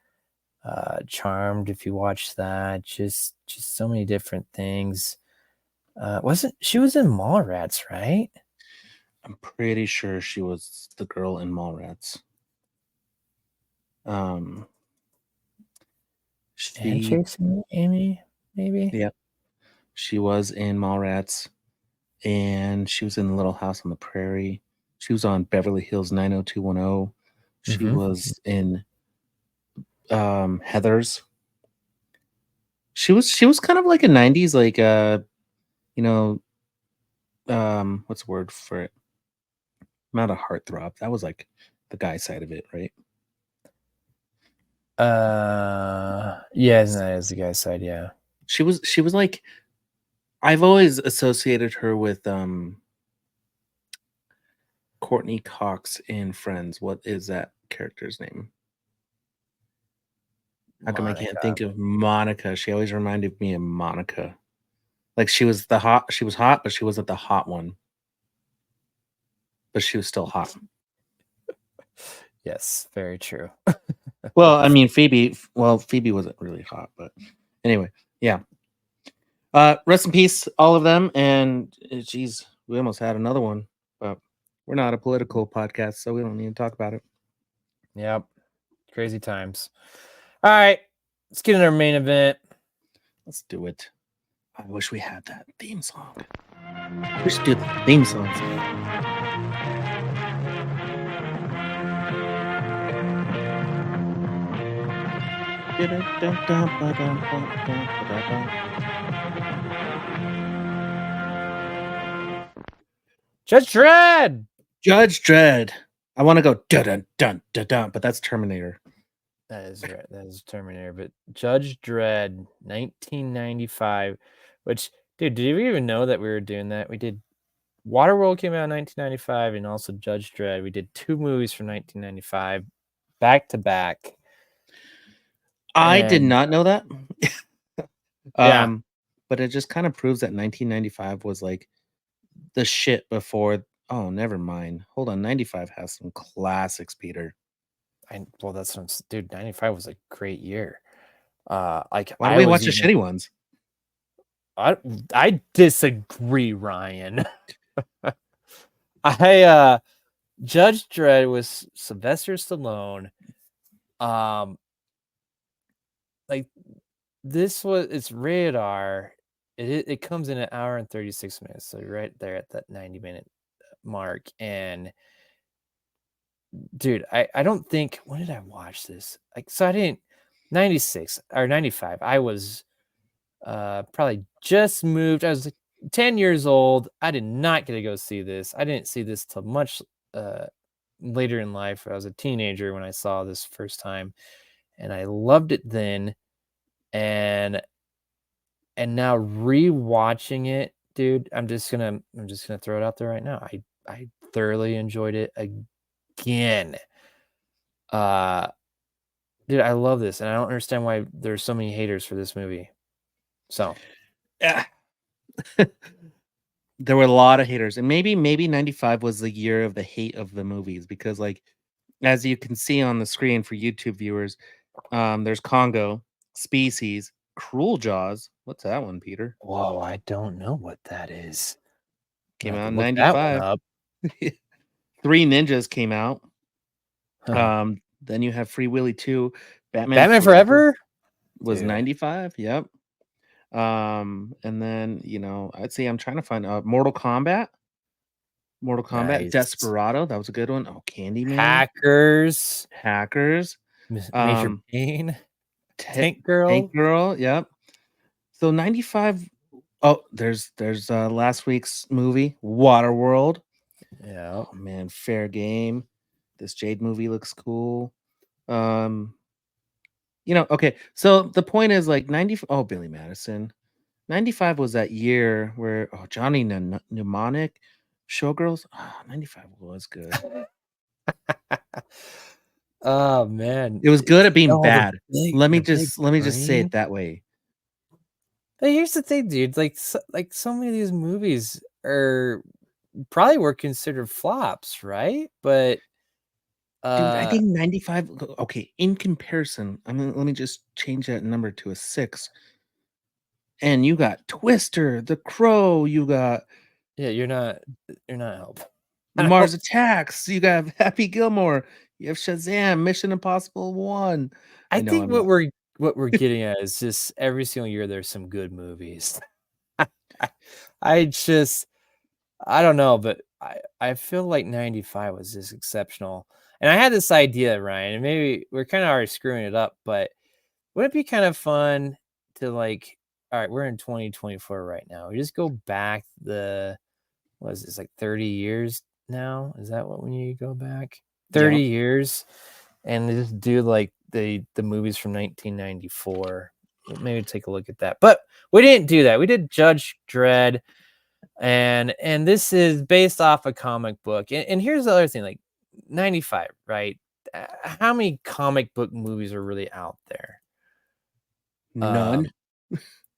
[SPEAKER 2] Charmed, if you watch that, just so many different things. Wasn't she was in Mallrats, right?
[SPEAKER 3] I'm pretty sure she was the girl in Mallrats.
[SPEAKER 2] And
[SPEAKER 3] She
[SPEAKER 2] Chasing Amy, maybe.
[SPEAKER 3] Yeah, she was in Mallrats, and she was in Little House on the Prairie. She was on Beverly Hills 90210. She
[SPEAKER 2] Mhm.
[SPEAKER 3] was in Heathers. She was kind of like a 90s like you know what's the word for it? Not a heartthrob. That was like the guy side of it, right?
[SPEAKER 2] Yeah, isn't that is the guy's side? Yeah.
[SPEAKER 3] She was like, I've always associated her with Courtney Cox in Friends. What is that character's name? How come I can't think of Monica? She always reminded me of Monica. Like she was hot, but she wasn't the hot one. But she was still hot.
[SPEAKER 2] Yes, very true.
[SPEAKER 3] Well, I mean Phoebe wasn't really hot, but anyway, yeah. Rest in peace, all of them. And geez, we almost had another one, but we're not a political podcast, so we don't need to talk about it.
[SPEAKER 2] Yep. Crazy times. All right. Let's get in our main event.
[SPEAKER 3] Let's do it. I wish we had that theme song. We should do the theme song.
[SPEAKER 2] Judge Dredd.
[SPEAKER 3] Judge Dredd. I want to go dun dun dun dun dun, but that's Terminator.
[SPEAKER 2] That is right. That is Terminator. But Judge Dredd, 1995. Which, dude, did you even know that we were doing that? We did Waterworld came out in 1995, and also Judge Dredd. We did 2 movies from 1995, back to back.
[SPEAKER 3] I did not know that.
[SPEAKER 2] Yeah.
[SPEAKER 3] But it just kind of proves that 1995 was like the shit before. Oh, never mind. Hold on. 95 has some classics, Peter.
[SPEAKER 2] Well, that's what dude. 95 was a great year. Like,
[SPEAKER 3] Why do we watch the shitty ones?
[SPEAKER 2] I disagree, Ryan. Judge Dredd was Sylvester Stallone. Like this was it's rated R. It comes in an hour and 36 minutes, so you're right there at that 90-minute mark. And dude, I don't think when did I watch this? Like, so I didn't 96 or 95. I was probably just moved. I was like 10 years old. I did not get to go see this. I didn't see this till much later in life. I was a teenager when I saw this first time, and I loved it then. And now rewatching it, dude, I'm just gonna throw it out there right now. I thoroughly enjoyed it again. Dude, I love this, and I don't understand why there's so many haters for this movie. So,
[SPEAKER 3] yeah. There were a lot of haters, and maybe 95 was the year of the hate of the movies, because like as you can see on the screen for YouTube viewers, there's Congo, Species, Cruel Jaws. What's that one, Peter?
[SPEAKER 2] whoa, I don't know what that is.
[SPEAKER 3] Came
[SPEAKER 2] I'll have
[SPEAKER 3] out
[SPEAKER 2] to
[SPEAKER 3] in
[SPEAKER 2] look that one
[SPEAKER 3] 95.
[SPEAKER 2] up.
[SPEAKER 3] Three Ninjas came out.
[SPEAKER 2] Huh.
[SPEAKER 3] Then you have Free Willy 2.
[SPEAKER 2] Batman Forever
[SPEAKER 3] was
[SPEAKER 2] Dude.
[SPEAKER 3] 95. Yep. And then, I'd say I'm trying to find Mortal Kombat.
[SPEAKER 2] Nice.
[SPEAKER 3] Desperado. That was a good one. Oh, Candyman.
[SPEAKER 2] Hackers. Major Pain. Tank Girl.
[SPEAKER 3] Yep. So 95. Oh, there's last week's movie, Waterworld.
[SPEAKER 2] Yeah.
[SPEAKER 3] Oh, man, fair game. This Jade movie looks cool. Okay. So the point is like 90. Oh, Billy Madison. 95 was that year where Johnny Mnemonic, Showgirls. 95 was good.
[SPEAKER 2] Oh man,
[SPEAKER 3] it was good at being bad. Let me just say it that way.
[SPEAKER 2] But here's the thing, dude. Like so many of these movies were considered flops, right? But
[SPEAKER 3] dude, I think 95. Okay, in comparison, let me just change that number to a 6. And you got Twister, The Crow. You got
[SPEAKER 2] you're not helping.
[SPEAKER 3] Mars Attacks. You got Happy Gilmore. You have Shazam, Mission Impossible 1.
[SPEAKER 2] I think what we're getting at is just every single year there's some good movies. I don't know, but I feel like 95 was just exceptional. And I had this idea, Ryan, and maybe we're kind of already screwing it up, but would it be kind of fun to like, all right, we're in 2024 right now. We just go back what is this, like 30 years now? Is that what we need to go back? 30 years and just do like the movies from 1994. Maybe take a look at that. But we didn't do that. We did Judge Dredd, and this is based off a comic book. And here's the other thing, like 95, right? How many comic book movies are really out there?
[SPEAKER 3] None.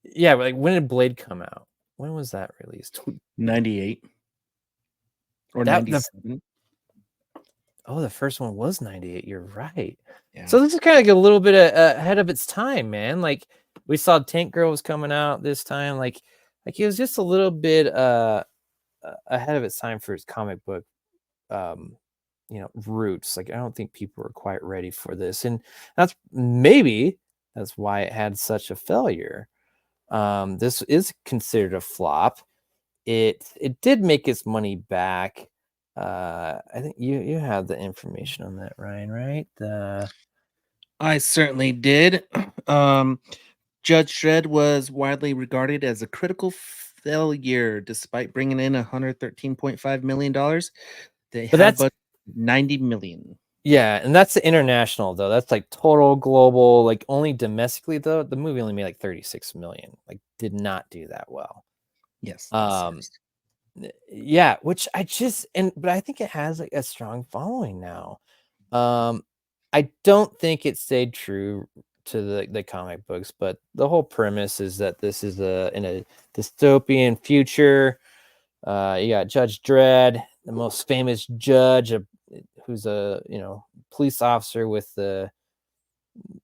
[SPEAKER 2] Yeah, like when did Blade come out? When was that released?
[SPEAKER 3] 98 or
[SPEAKER 2] That-
[SPEAKER 3] 97.
[SPEAKER 2] Oh, the first one was 98. You're right.
[SPEAKER 3] Yeah.
[SPEAKER 2] So this is kind of like a little bit ahead of its time, man. Like we saw Tank Girl was coming out this time. Like it was just a little bit ahead of its time for its comic book roots. Like I don't think people were quite ready for this. And that's why it had such a failure. This is considered a flop. It did make its money back. I think you have the information on that, Ryan, right?
[SPEAKER 3] I certainly did. Judge Dredd was widely regarded as a critical failure, despite bringing in $113.5 million. They
[SPEAKER 2] But
[SPEAKER 3] had
[SPEAKER 2] that's
[SPEAKER 3] about 90 million.
[SPEAKER 2] yeah, and that's the international though. That's like total global. Like only domestically though, the movie only made like 36 million. Like did not do that well.
[SPEAKER 3] Yes.
[SPEAKER 2] Yeah, which but I think it has like a strong following now. I don't think it stayed true to the comic books, but the whole premise is that this is in a dystopian future. You got Judge Dredd, the most famous judge, who's a police officer with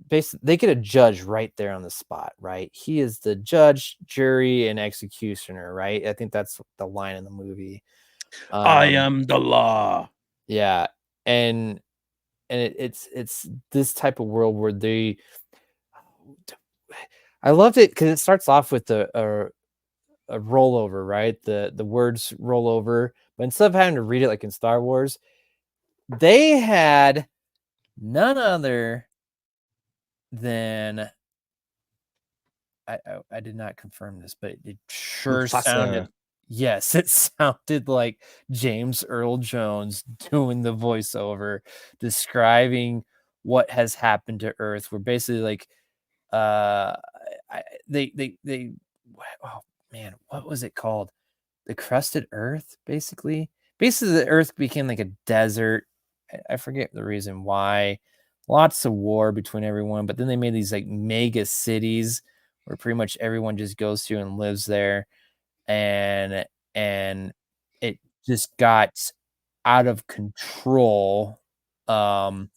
[SPEAKER 2] basically they get a judge right there on the spot, right? He is the judge, jury, and executioner, right? I think that's the line in the movie.
[SPEAKER 3] I am the law.
[SPEAKER 2] Yeah, and it's this type of world where I loved it because it starts off with a rollover, right? The words roll over, but instead of having to read it like in Star Wars, they had none other than I did not confirm this, but it sure sounded yes, it sounded like James Earl Jones doing the voiceover describing what has happened to Earth. We're basically like they oh man, what was it called? The crusted Earth, basically. Basically, the Earth became like a desert. I forget the reason why. Lots of war between everyone, but then they made these like mega cities where pretty much everyone just goes to and lives there, and it just got out of control. Cursed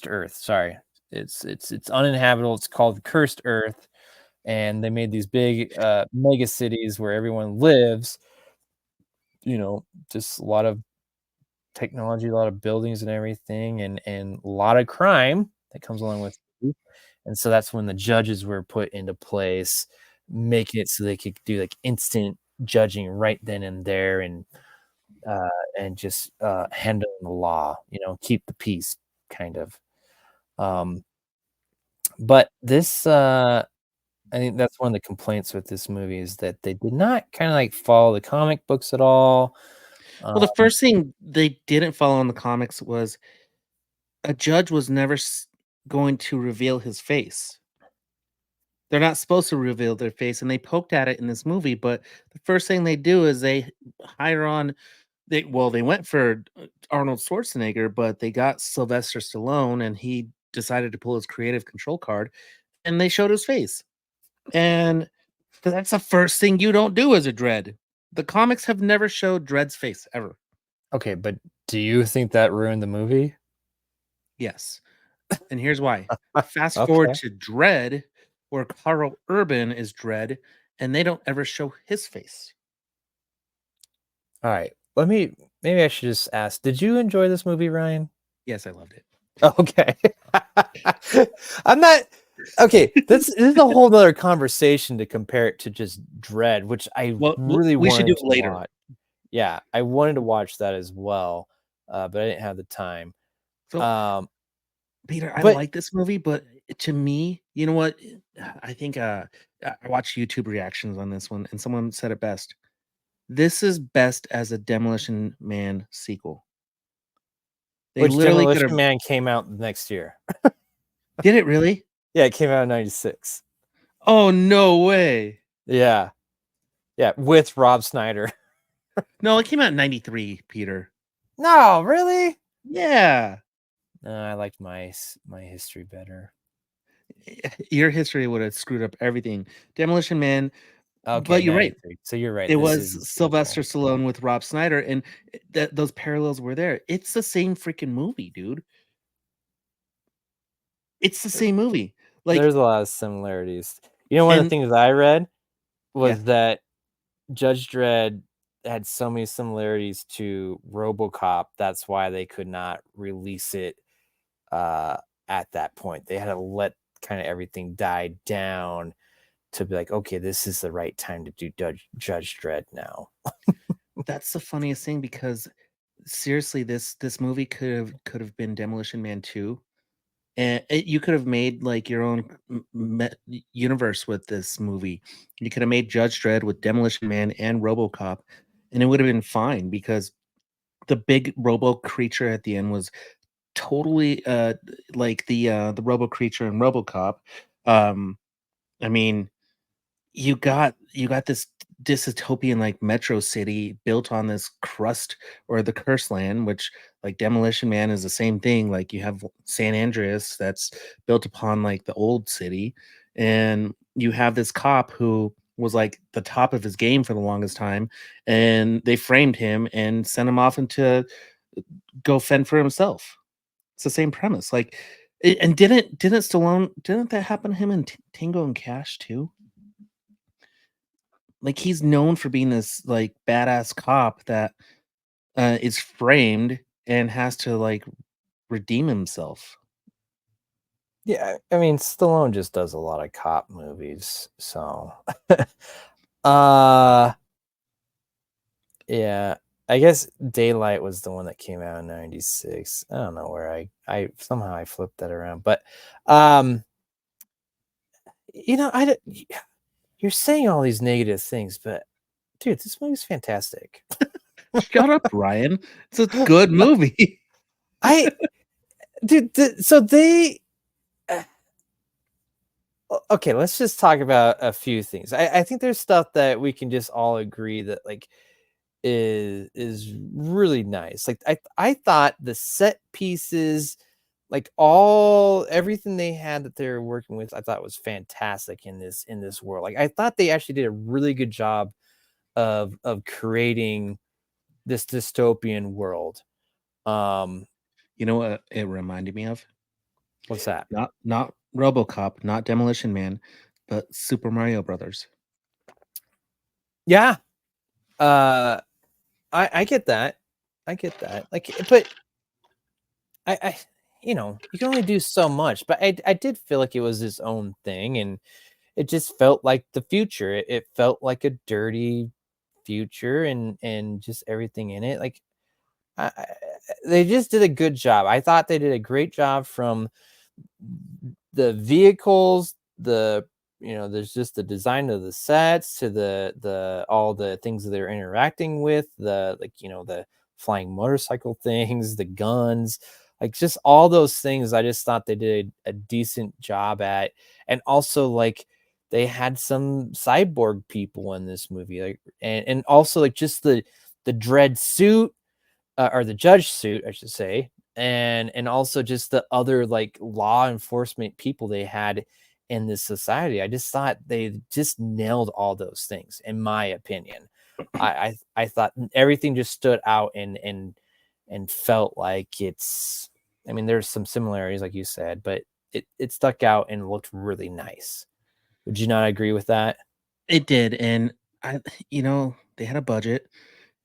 [SPEAKER 2] Earth. Sorry, it's uninhabitable. It's called Cursed Earth, and they made these big mega cities where everyone lives. Just a lot of technology, a lot of buildings and everything, and a lot of crime that comes along with it. And so that's when the judges were put into place, making it so they could do like instant judging right then and there, and just handle the law, keep the peace, kind of. But this, I think that's one of the complaints with this movie is that they did not kind of like follow the comic books at all.
[SPEAKER 3] Well, the first thing they didn't follow in the comics was a judge was never going to reveal his face. They're not supposed to reveal their face, and they poked at it in this movie. But the first thing they do is they hire on. They went for Arnold Schwarzenegger, but they got Sylvester Stallone, and he decided to pull his creative control card, and they showed his face. And that's the first thing you don't do as a Dredd. The comics have never showed Dredd's face ever.
[SPEAKER 2] Okay, but do you think that ruined the movie?
[SPEAKER 3] Yes. And here's why. Fast
[SPEAKER 2] Okay.
[SPEAKER 3] forward to Dredd, where Carl Urban is Dredd, and they don't ever show his face.
[SPEAKER 2] All right. Maybe I should just ask, did you enjoy this movie, Ryan?
[SPEAKER 3] Yes, I loved it.
[SPEAKER 2] Okay. I'm not okay. This is a whole nother conversation to compare it to just Dredd, which I really
[SPEAKER 3] we should
[SPEAKER 2] wanted
[SPEAKER 3] do
[SPEAKER 2] to
[SPEAKER 3] it later.
[SPEAKER 2] watch. Yeah, I wanted to watch that as well, but I didn't have the time.
[SPEAKER 3] So, Peter, I
[SPEAKER 2] but-
[SPEAKER 3] like this movie, but to me, you know what? I think I watched YouTube reactions on this one, and someone said it best. This is best as a Demolition Man sequel. They
[SPEAKER 2] Which
[SPEAKER 3] literally could
[SPEAKER 2] Demolition
[SPEAKER 3] have.
[SPEAKER 2] Man came out next year.
[SPEAKER 3] Did it really?
[SPEAKER 2] Yeah, it came out in 96.
[SPEAKER 3] Oh, no way.
[SPEAKER 2] Yeah. Yeah, with Rob Snyder.
[SPEAKER 3] No, it came out in 93, Peter.
[SPEAKER 2] No, really?
[SPEAKER 3] Yeah.
[SPEAKER 2] No, I liked my history better.
[SPEAKER 3] Your history would have screwed up everything. Demolition Man.
[SPEAKER 2] Okay,
[SPEAKER 3] But you're right.
[SPEAKER 2] 93. So you're right.
[SPEAKER 3] It
[SPEAKER 2] This
[SPEAKER 3] was
[SPEAKER 2] is the
[SPEAKER 3] Sylvester
[SPEAKER 2] sequel.
[SPEAKER 3] Stallone with Rob Snyder, and those parallels were there. It's the same freaking movie, dude. It's the same movie. Like,
[SPEAKER 2] There's a lot of similarities. You know, one of the
[SPEAKER 3] and
[SPEAKER 2] things I read
[SPEAKER 3] yeah,
[SPEAKER 2] was that Judge Dredd had so many similarities to RoboCop. That's why they could not release it at that point. They had to let kind of everything die down to be like, okay, this is the right time to do Judge Dredd now.
[SPEAKER 3] that's the funniest thing because seriously, this movie could have been Demolition Man 2. And you could have made like your own universe with this movie. You could have made Judge Dredd with Demolition Man and RoboCop, and it would have been fine because the big robo creature at the end was totally like the robo creature in RoboCop. I mean, you got this dystopian like metro city built on this crust or the curse land, which like Demolition Man is the same thing. Like you have San Andreas that's built upon like the old city, and you have this cop who was like the top of his game for the longest time, and they framed him and sent him off into go fend for himself. It's the same premise. Like, and didn't Stallone, didn't that happen to him in Tango and Cash too? Like he's known for being this like badass cop that is framed and has to like redeem himself.
[SPEAKER 2] Yeah, I mean, Stallone just does a lot of cop movies, so yeah, I guess Daylight was the one that came out in 96. I don't know where I somehow I flipped that around, but you know, you're saying all these negative things, but dude, this movie's fantastic.
[SPEAKER 3] Shut up, Ryan. It's a good movie.
[SPEAKER 2] So they okay, let's just talk about a few things. I think there's stuff that we can just all agree that like is really nice. Like I thought the set pieces, like everything they had that they were working with, I thought was fantastic in this world. Like I thought they actually did a really good job of creating this dystopian world.
[SPEAKER 3] You know what it reminded me of?
[SPEAKER 2] What's that?
[SPEAKER 3] Not RoboCop, not Demolition Man, but Super Mario Brothers.
[SPEAKER 2] Yeah. I get that. I get that. Like, but I you know, you can only do so much, but I did feel like it was its own thing, and it just felt like the future. It felt like a dirty future, and just everything in it. Like, they just did a good job. I thought they did a great job from the vehicles, there's just the design of the sets to the all the things that they're interacting with, the flying motorcycle things, the guns, like just all those things. I just thought they did a decent job at, and also like they had some cyborg people in this movie, like and also like just the Dredd suit, or the Judge suit, I should say, and also just the other like law enforcement people they had in this society. I just thought they just nailed all those things, in my opinion. I thought everything just stood out and felt like it's. I mean, there's some similarities, like you said, but it stuck out and looked really nice. Would you not agree with that?
[SPEAKER 3] It did, and they had a budget,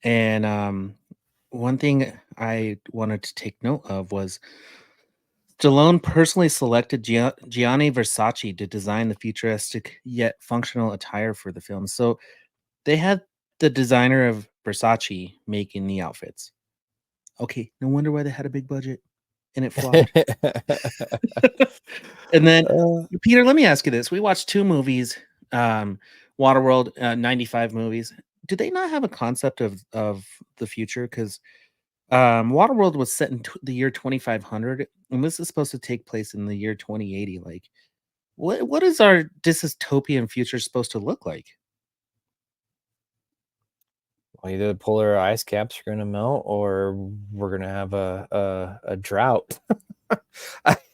[SPEAKER 3] and one thing I wanted to take note of was Stallone personally selected Gianni Versace to design the futuristic yet functional attire for the film. So they had the designer of Versace making the outfits. Okay, no wonder why they had a big budget and it flopped. And then, Peter, let me ask you this. We watched two movies, Waterworld, 95 movies. Do they not have a concept of the future? Because Waterworld was set in the year 2500, and this is supposed to take place in the year 2080. Like, what is our dystopian future supposed to look like?
[SPEAKER 2] Well, either the polar ice caps are going to melt, or we're going to have a drought.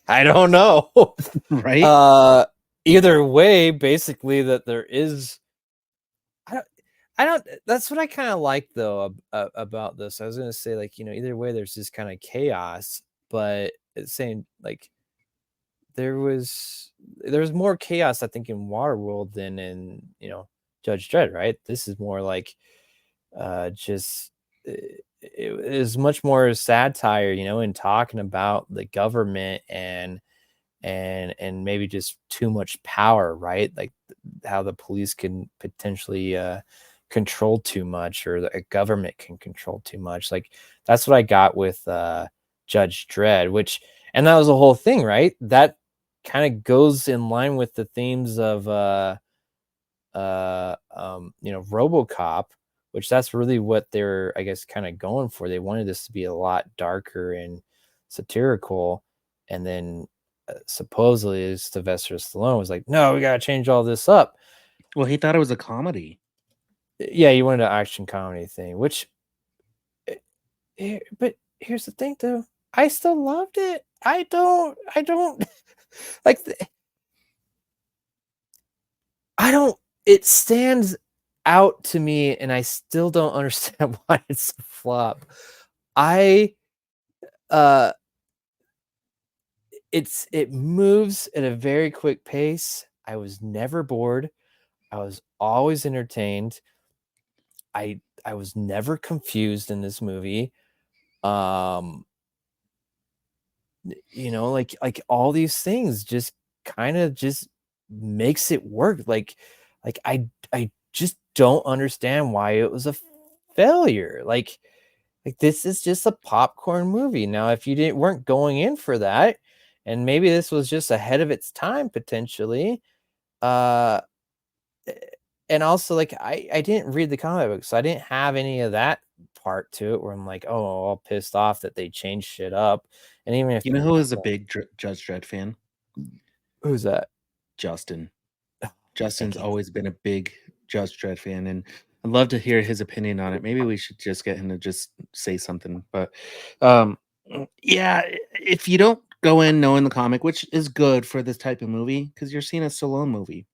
[SPEAKER 2] I don't know.
[SPEAKER 3] Right?
[SPEAKER 2] Either way, basically, that there is. I don't. That's what I kind of like though about this. I was gonna say, like, either way, there's this kind of chaos, but it's saying like there was more chaos, I think, in Waterworld than in Judge Dredd, right? This is more like just it is much more satire, in talking about the government and maybe just too much power, right? Like how the police can potentially control too much, or the government can control too much. Like that's what I got with Judge Dredd, and that was the whole thing, right? That kind of goes in line with the themes of RoboCop, which that's really what they're, I guess, kind of going for. They wanted this to be a lot darker and satirical, and then supposedly Sylvester Stallone was like, no, we got to change all this up.
[SPEAKER 3] Well, he thought it was a comedy.
[SPEAKER 2] Yeah, he wanted an action comedy thing, which, but here's the thing though, I still loved it. I don't like, it stands out to me, and I still don't understand why it's a flop. It moves at a very quick pace. I was never bored. I was always entertained. I was never confused in this movie. Like all these things just kind of just makes it work. Like I just don't understand why it was a failure. Like this is just a popcorn movie. Now, if you weren't going in for that, and maybe this was just ahead of its time potentially, and also like I didn't read the comic book, so I didn't have any of that part to it where I'm like, oh, all pissed off that they changed shit up. And even if
[SPEAKER 3] You know who is a big Judge Dredd fan?
[SPEAKER 2] who's that?
[SPEAKER 3] Justin. Justin's always been a big Judge Dredd fan, and I'd love to hear his opinion on it. Maybe we should just get him to just say something. But yeah, if you don't go in knowing the comic, which is good for this type of movie, because you're seeing a Stallone movie.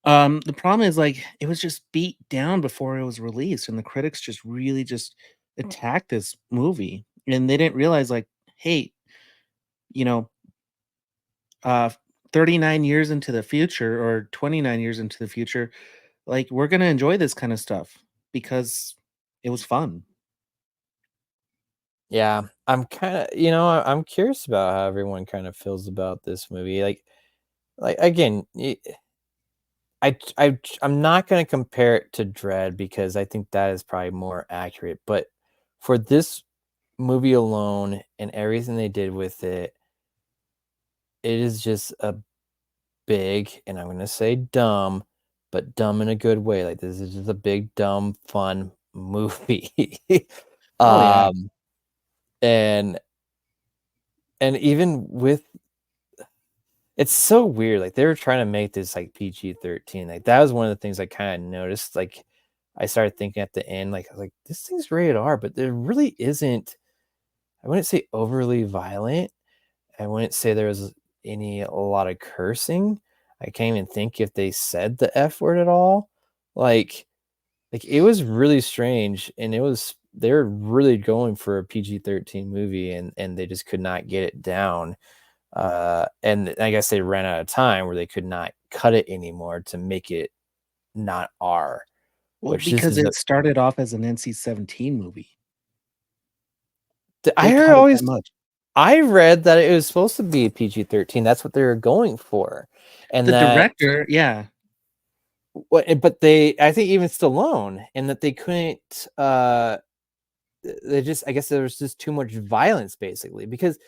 [SPEAKER 3] The problem is, like, it was just beat down before it was released, and the critics just really just attacked this movie, and they didn't realize, like, hey, you know, uh 39 years into the future, or 29 years into the future, like, we're gonna enjoy this kind of stuff because it was fun.
[SPEAKER 2] Yeah, I'm kind of, I'm curious about how everyone kind of feels about this movie. Like again, I'm not going to compare it to Dread because I think that is probably more accurate. But for this movie alone and everything they did with it, it is just a big, and I'm going to say dumb, but dumb in a good way. Like this is just a big, dumb, fun movie.
[SPEAKER 3] Oh yeah.
[SPEAKER 2] And even with, it's so weird. Like they were trying to make this like PG-13. Like that was one of the things I kind of noticed. Like I started thinking at the end, like I was like, this thing's rated R, but there really isn't. I wouldn't say overly violent. I wouldn't say there was a lot of cursing. I can't even think if they said the F word at all. Like it was really strange, and they were really going for a PG-13 movie, and they just could not get it down. And I guess they ran out of time where they could not cut it anymore to make it not R.
[SPEAKER 3] Well, because it started off as an NC-17 movie.
[SPEAKER 2] I read that it was supposed to be a PG-13. That's what they were going for. And
[SPEAKER 3] the director, yeah.
[SPEAKER 2] But I think even Stallone, and that they couldn't, I guess there was just too much violence basically, because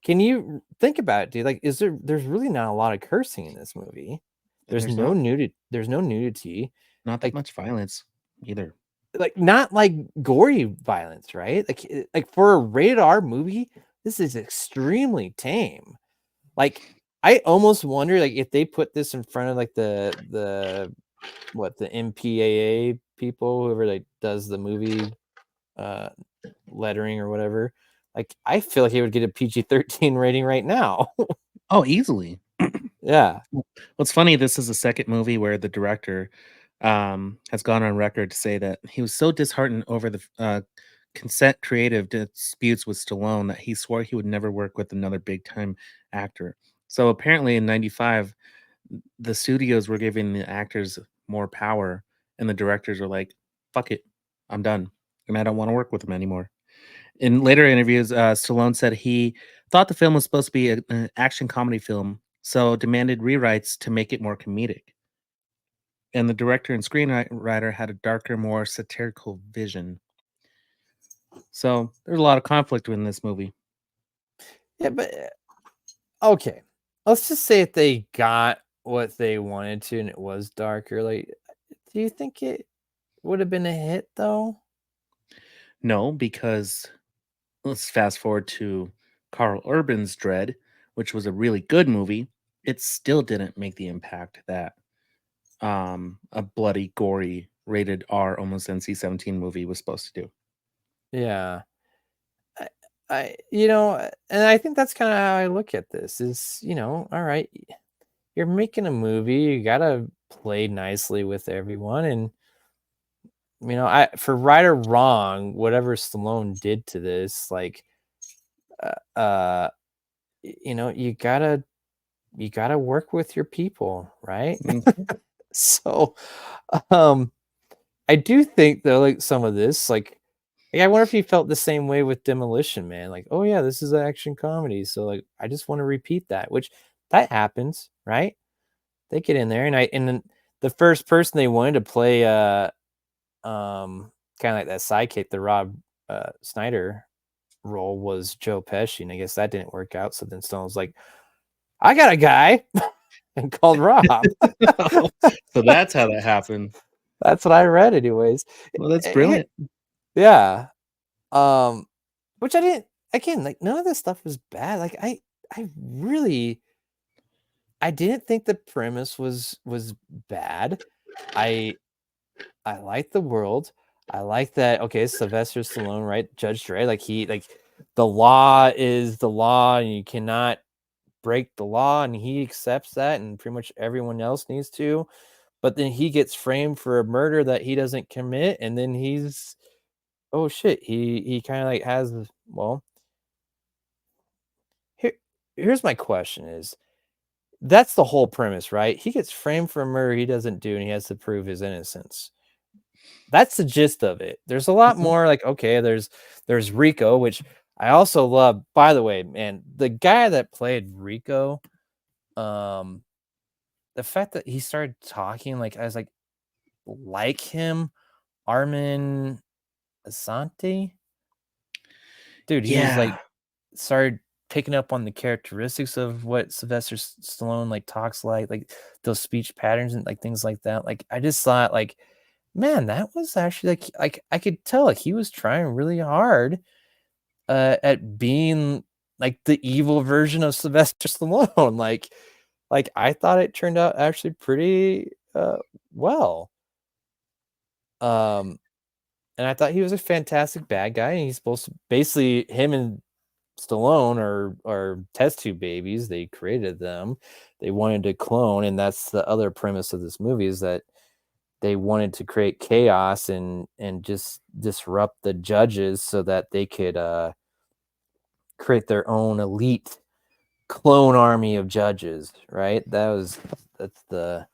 [SPEAKER 2] can you think about it, dude? Like, there's really not a lot of cursing in this movie. There's no nudity.
[SPEAKER 3] Not that much violence either.
[SPEAKER 2] like not like gory violence, right? Like for a rated R movie, this is extremely tame. Like I almost wonder like if they put this in front of like the MPAA people, whoever like does the movie lettering or whatever. Like I feel like it would get a PG-13 rating right now.
[SPEAKER 3] Oh, easily.
[SPEAKER 2] Yeah.
[SPEAKER 3] What's funny, this is the second movie where the director has gone on record to say that he was so disheartened over the consent creative disputes with Stallone that he swore he would never work with another big time actor. So apparently in 95, the studios were giving the actors more power, and the directors were like, fuck it, I'm done. And I don't want to work with them anymore. In later interviews, Stallone said he thought the film was supposed to be an action comedy film, so demanded rewrites to make it more comedic. And the director and screenwriter had a darker, more satirical vision. So there's a lot of conflict in this movie.
[SPEAKER 2] Yeah, but okay. Let's just say if they got what they wanted to and it was darker, like do you think it would have been a hit though?
[SPEAKER 3] No, because let's fast forward to Carl Urban's Dredd, which was a really good movie. It still didn't make the impact that a bloody, gory, rated R, almost NC-17 movie was supposed to do.
[SPEAKER 2] Yeah. And I think that's kind of how I look at this is, all right, you're making a movie, you got to play nicely with everyone. And, for right or wrong, whatever Stallone did to this, like, you gotta work with your people, right? So, I do think though, like some of this, like I wonder if he felt the same way with Demolition Man. Like, oh yeah, this is an action comedy, so like I just want to repeat that, which that happens, right? They get in there, and then the first person they wanted to play, kind of like that sidekick, the Rob Snyder role was Joe Pesci, and I guess that didn't work out. So then Stone was like, I got a guy and called Rob.
[SPEAKER 3] So that's how that happened.
[SPEAKER 2] That's what I read, anyways.
[SPEAKER 3] Well, that's brilliant.
[SPEAKER 2] Yeah. Which I didn't, again, like none of this stuff was bad. Like I didn't think the premise was bad. I like the world. I like that. Okay, Sylvester Stallone, right? Judge Dredd, like the law is the law, and you cannot break the law, and he accepts that, and pretty much everyone else needs to. But then he gets framed for a murder that he doesn't commit, and then he's oh shit, he kind of like has well. Here's my question: is that's the whole premise, right? He gets framed for a murder he doesn't do, and he has to prove his innocence. That's the gist of it. There's a lot more like, okay, there's Rico, which I also love. By the way, man, the guy that played Rico, the fact that he started talking like I was like him, Armin Asante. Dude, he was like started picking up on the characteristics of what Sylvester Stallone like talks like those speech patterns and like things like that. Like I just thought like, man, that was actually like I could tell like he was trying really hard at being like the evil version of Sylvester Stallone. Like I thought it turned out actually pretty well. And I thought he was a fantastic bad guy, and he's supposed to basically him and Stallone are test tube babies. They created them. They wanted to clone, and that's the other premise of this movie is that they wanted to create chaos and just disrupt the judges so that they could create their own elite clone army of judges, right? That's the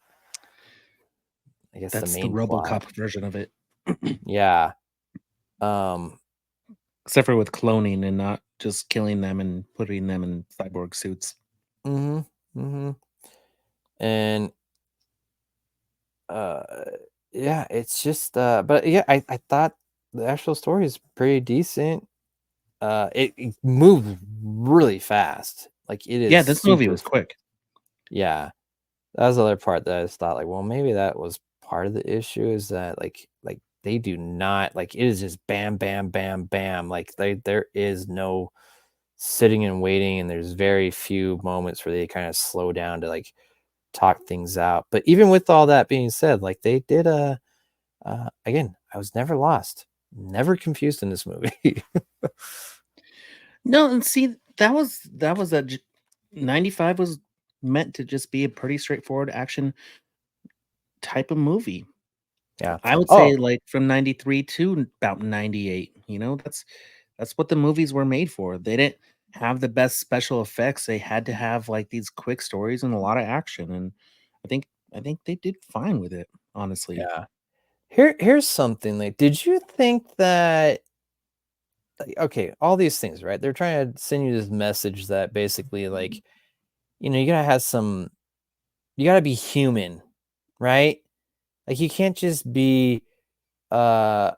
[SPEAKER 2] I guess
[SPEAKER 3] That's
[SPEAKER 2] the main
[SPEAKER 3] the RoboCop
[SPEAKER 2] plot.
[SPEAKER 3] version of it.
[SPEAKER 2] Yeah.
[SPEAKER 3] Except for with cloning and not just killing them and putting them in cyborg suits.
[SPEAKER 2] And yeah, it's just but yeah, I thought the actual story is pretty decent. It moved really fast. Like it is
[SPEAKER 3] This movie was quick.
[SPEAKER 2] Yeah. That was the other part that I just thought like, well, maybe that was part of the issue is that like they do not, like, it is just bam, bam, bam, bam. Like there is no sitting and waiting, and there's very few moments where they kind of slow down to like talk things out. But even with all that being said, like they did again, I was never lost, never confused in this movie.
[SPEAKER 3] No, and see, that was a 95 was meant to just be a pretty straightforward action type of movie.
[SPEAKER 2] Yeah.
[SPEAKER 3] I would say like from 93 to about 98, that's what the movies were made for. They didn't have the best special effects. They had to have like these quick stories and a lot of action. And I think they did fine with it, honestly.
[SPEAKER 2] Yeah. Here's something. Like, did you think that, like, okay, all these things, right? They're trying to send you this message that basically, like, you gotta be human, right? Like, you can't just be following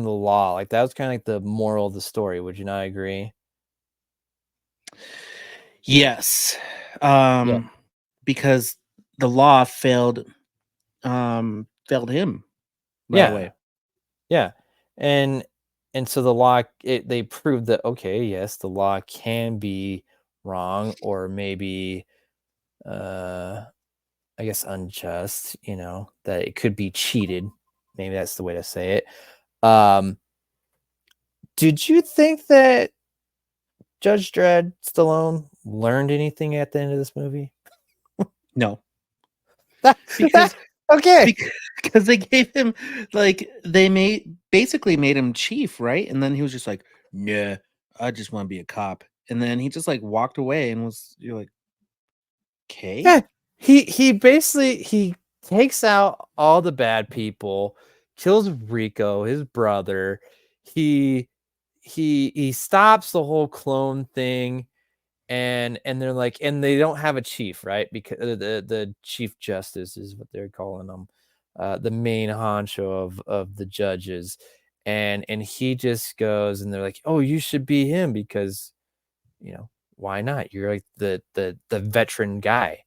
[SPEAKER 2] the law. Like, that was kind of like the moral of the story. Would you not agree?
[SPEAKER 3] Yes.
[SPEAKER 2] Yeah.
[SPEAKER 3] Because the law failed him right away.
[SPEAKER 2] Yeah. And so the law, they proved that, okay, yes, the law can be wrong, or maybe I guess unjust, that it could be cheated. Maybe that's the way to say it. Did you think that Judge Dredd Stallone learned anything at the end of this movie?
[SPEAKER 3] No.
[SPEAKER 2] Because okay.
[SPEAKER 3] Because they gave him, like, basically made him chief, right? And then he was just like, nah, I just want to be a cop. And then he just like walked away and you're like, okay.
[SPEAKER 2] Yeah. He basically he takes out all the bad people, kills Rico, his brother. He stops the whole clone thing, and they're like, and they don't have a chief, right? Because the chief justice is what they're calling him, the main honcho of the judges, and he just goes, and they're like, oh, you should be him because, why not? You're like the veteran guy.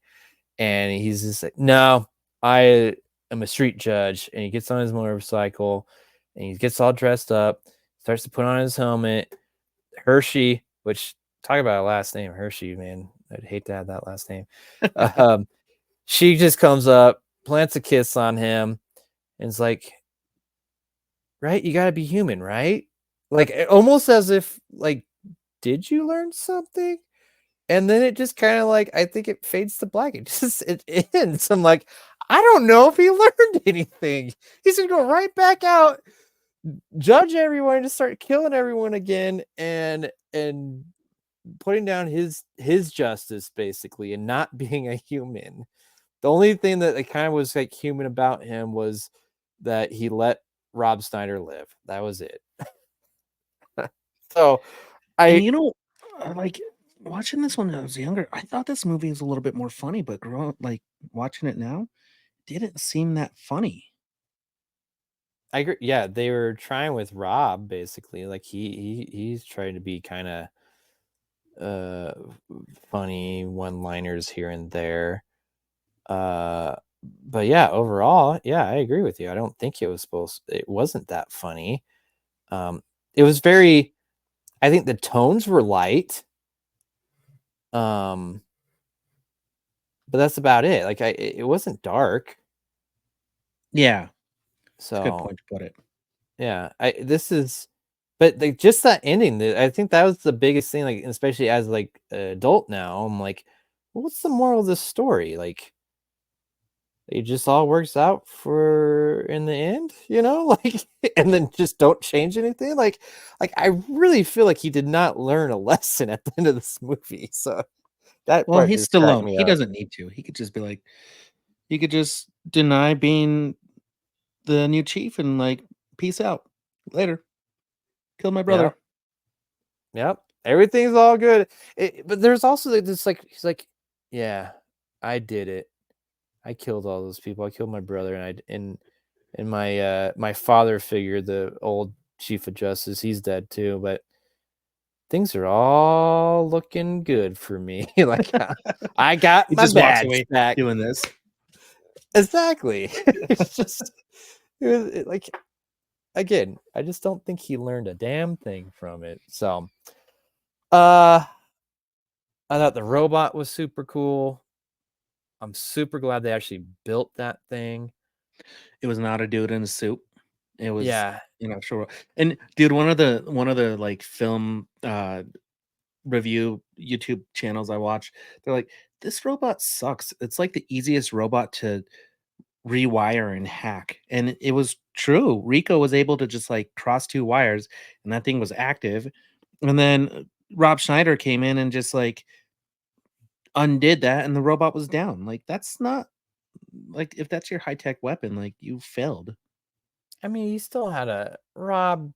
[SPEAKER 2] And he's just like, no, I am a street judge. And he gets on his motorcycle and he gets all dressed up, starts to put on his helmet. Hershey, which, talk about a last name, Hershey, man. I'd hate to have that last name. She just comes up, plants a kiss on him, and it's like, right? You got to be human, right? Like, almost as if, like, did you learn something? And then it just kind of like, I think it fades to black. It ends. I'm like, I don't know if he learned anything. He's gonna go right back out, judge everyone, to start killing everyone again, and putting down his justice basically, and not being a human. The only thing that kind of was like human about him was that he let Rob Snyder live. That was it. So
[SPEAKER 3] And like, watching this when I was younger, I thought this movie was a little bit more funny, but watching it now, didn't seem that funny.
[SPEAKER 2] I agree. Yeah, they were trying with Rob basically. Like he's trying to be kind of funny one-liners here and there. But yeah, overall, yeah, I agree with you. I don't think it wasn't that funny. It was very, I think the tones were light. But that's about it. Like it wasn't dark.
[SPEAKER 3] Yeah.
[SPEAKER 2] So
[SPEAKER 3] that's a good point to put it.
[SPEAKER 2] Yeah, but like just that ending, I think that was the biggest thing. Like, especially as like an adult now, I'm like, well, what's the moral of this story? Like, it just all works out for in the end, like, and then just don't change anything. Like I really feel like he did not learn a lesson at the end of this movie. So that part
[SPEAKER 3] He's
[SPEAKER 2] just cracked
[SPEAKER 3] Stallone.
[SPEAKER 2] me
[SPEAKER 3] He
[SPEAKER 2] up.
[SPEAKER 3] doesn't need to. He could just be like, he could just deny being the new chief and like, peace out later. Kill my brother.
[SPEAKER 2] Yep. Everything's all good. But there's also this, like, he's like, yeah, I did it. I killed all those people. I killed my brother, and my my father figure, the old chief of justice, he's dead too. But things are all looking good for me. Like, I got
[SPEAKER 3] He
[SPEAKER 2] my
[SPEAKER 3] just walks
[SPEAKER 2] badge
[SPEAKER 3] away
[SPEAKER 2] back.
[SPEAKER 3] doing this.
[SPEAKER 2] Exactly. It's just like, again, I just don't think he learned a damn thing from it. So, I thought the robot was super cool. I'm super glad they actually built that thing.
[SPEAKER 3] It was not a dude in a suit. It was,
[SPEAKER 2] Yeah.
[SPEAKER 3] sure. And dude, one of the like film review YouTube channels I watch, they're like, this robot sucks. It's like the easiest robot to rewire and hack. And it was true. Rico was able to just like cross two wires and that thing was active. And then Rob Schneider came in and just like undid that and the robot was down. Like that's not like if that's your high-tech weapon, like you failed.
[SPEAKER 2] I mean, he still had a Rob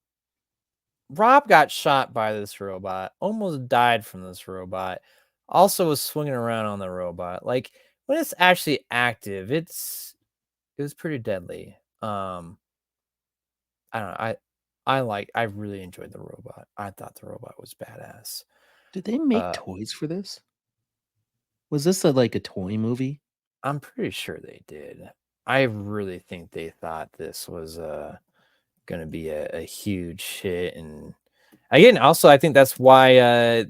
[SPEAKER 2] got shot by this robot, almost died from this robot, also was swinging around on the robot. Like, when it's actually active, it was pretty deadly. I don't know. I really enjoyed the robot. I thought the robot was badass.
[SPEAKER 3] Did they make toys for this? Was this like a toy movie?
[SPEAKER 2] I'm pretty sure they did. I really think they thought this was going to be a huge hit, and again, also I think that's why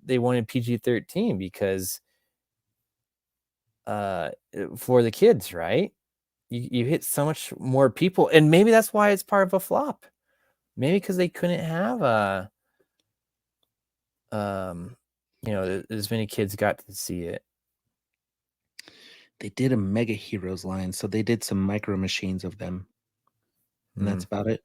[SPEAKER 2] they wanted PG-13 because for the kids, right? You hit so much more people, and maybe that's why it's part of a flop. Maybe because they couldn't have as many kids got to see it.
[SPEAKER 3] They did a Mega Heroes line, so they did some micro machines of them. And that's about it.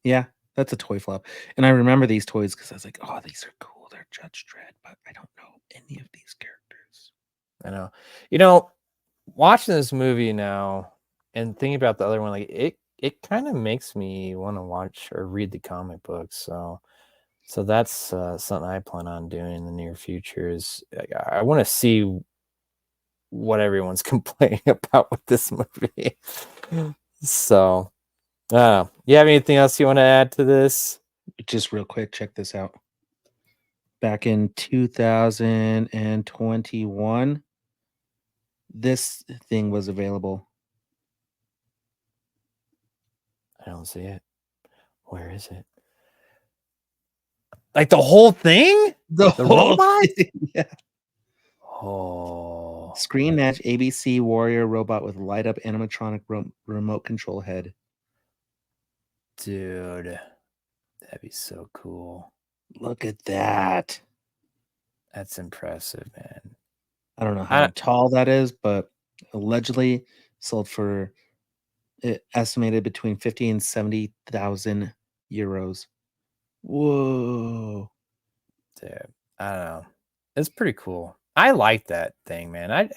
[SPEAKER 3] Yeah, that's a toy flop. And I remember these toys because I was like, oh, these are cool. They're Judge Dredd, but I don't know any of these characters.
[SPEAKER 2] I know. Watching this movie now and thinking about the other one, like it kind of makes me want to watch or read the comic books. So that's something I plan on doing in the near future. Is I want to see what everyone's complaining about with this movie. So, you have anything else you want to add to this?
[SPEAKER 3] Just real quick, check this out. Back in 2021, this thing was available.
[SPEAKER 2] I don't see it. Where is it? Like the whole thing? The robot?
[SPEAKER 3] Yeah.
[SPEAKER 2] Oh.
[SPEAKER 3] Screen match ABC Warrior robot with light up animatronic remote control head.
[SPEAKER 2] Dude, that'd be so cool.
[SPEAKER 3] Look at that.
[SPEAKER 2] That's impressive, man.
[SPEAKER 3] I don't know how tall that is, but allegedly sold for estimated between 50 and 70,000 euros. Whoa.
[SPEAKER 2] Dude, I don't know. It's pretty cool. I like that thing, man. I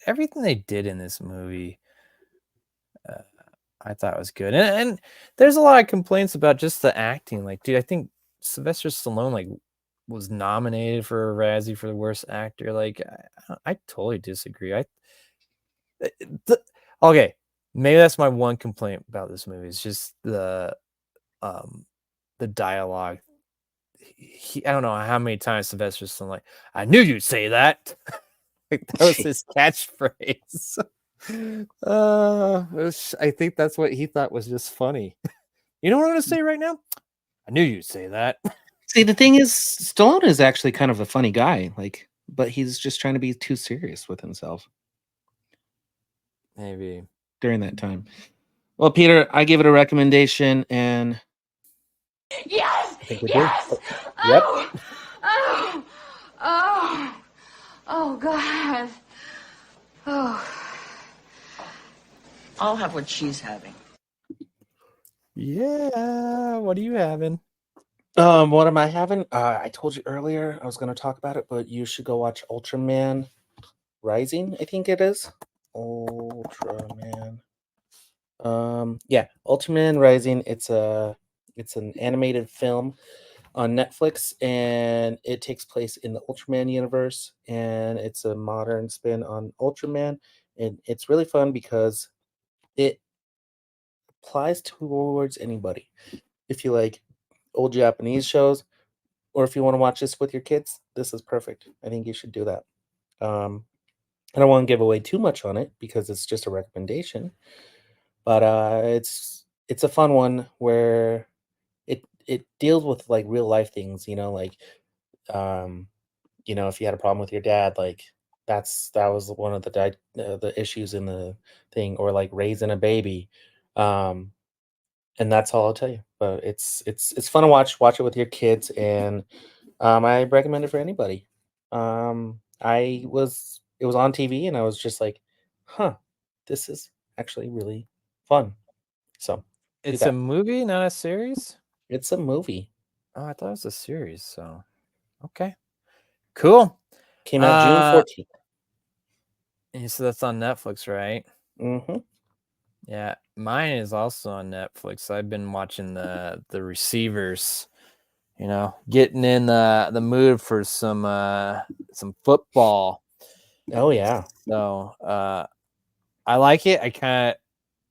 [SPEAKER 2] everything they did in this movie, I thought was good. And there's a lot of complaints about just the acting. Like, dude, I think Sylvester Stallone like was nominated for a Razzie for the worst actor. Like, I totally disagree. Okay, maybe that's my one complaint about this movie. It's just the dialogue. I don't know how many times Sylvester Stallone like, I knew you'd say that. Like, that was his catchphrase. I think that's what he thought was just funny. You know what I'm going to say right now? I knew you'd say that.
[SPEAKER 3] See, the thing is, Stallone is actually kind of a funny guy, like, but he's just trying to be too serious with himself.
[SPEAKER 2] Maybe
[SPEAKER 3] during that time. Well, Peter, I give it a recommendation, and
[SPEAKER 6] yes,
[SPEAKER 2] I think we
[SPEAKER 6] yes.
[SPEAKER 2] did. Yep.
[SPEAKER 6] Oh, God. Oh. I'll have what she's having.
[SPEAKER 2] Yeah. What are you having?
[SPEAKER 3] What am I having? I told you earlier I was going to talk about it, but you should go watch Ultraman Rising. I think it is Ultraman. Yeah, Ultraman Rising. It's an animated film on Netflix, and it takes place in the Ultraman universe, and it's a modern spin on Ultraman, and it's really fun because it applies towards anybody. If you like old Japanese shows, or if you want to watch this with your kids, this is perfect. I think you should do that. I don't want to give away too much on it because it's just a recommendation, but it's a fun one where it deals with like real life things, like if you had a problem with your dad, like that was one of the issues in the thing, or like raising a baby, and that's all I'll tell you. But it's fun to watch. Watch it with your kids, and I recommend it for anybody. It was on TV, and I was just like, huh, this is actually really fun. So
[SPEAKER 2] It's a movie, not a series?
[SPEAKER 3] it's a movie.
[SPEAKER 2] Oh, I thought it was a series. So, okay, cool.
[SPEAKER 3] Came out June 14th.
[SPEAKER 2] And so that's on Netflix, right?
[SPEAKER 3] Mm-hmm.
[SPEAKER 2] Yeah, mine is also on Netflix. I've been watching the Receivers. Getting in the mood for some football.
[SPEAKER 3] Oh yeah.
[SPEAKER 2] So I like it.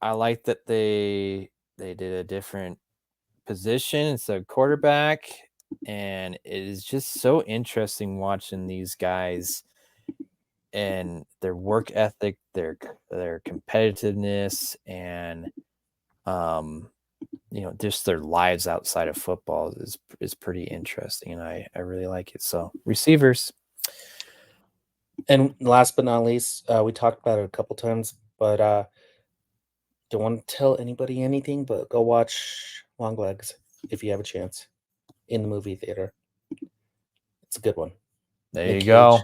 [SPEAKER 2] I like that they did a different position instead of quarterback, and it is just so interesting watching these guys and their work ethic, their competitiveness, and just their lives outside of football is pretty interesting, and I really like it. So Receivers.
[SPEAKER 3] And last but not least, we talked about it a couple times, but don't want to tell anybody anything, but go watch Longlegs if you have a chance in the movie theater. It's a good one.
[SPEAKER 2] There you go.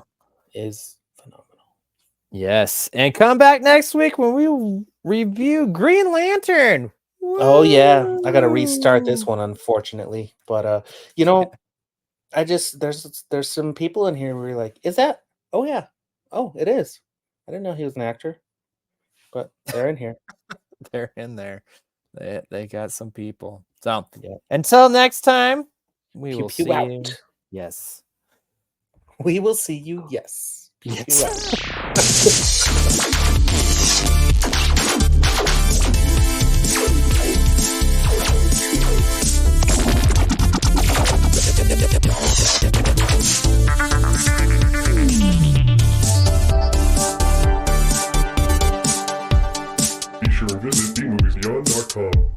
[SPEAKER 3] Is phenomenal.
[SPEAKER 2] Yes, and come back next week when we review Green Lantern.
[SPEAKER 3] Oh yeah, I gotta restart this one, unfortunately. But I just there's some people in here where you're like, is that? Oh yeah, oh it is. I didn't know he was an actor, but they're in here.
[SPEAKER 2] They're in there. They got some people. So
[SPEAKER 3] yeah.
[SPEAKER 2] Until next time, we will
[SPEAKER 3] pew
[SPEAKER 2] see
[SPEAKER 3] out.
[SPEAKER 2] you. Yes,
[SPEAKER 3] we will see you. Yes. Pew
[SPEAKER 2] yes.
[SPEAKER 1] Be sure to visit bmoviesbeyond.com.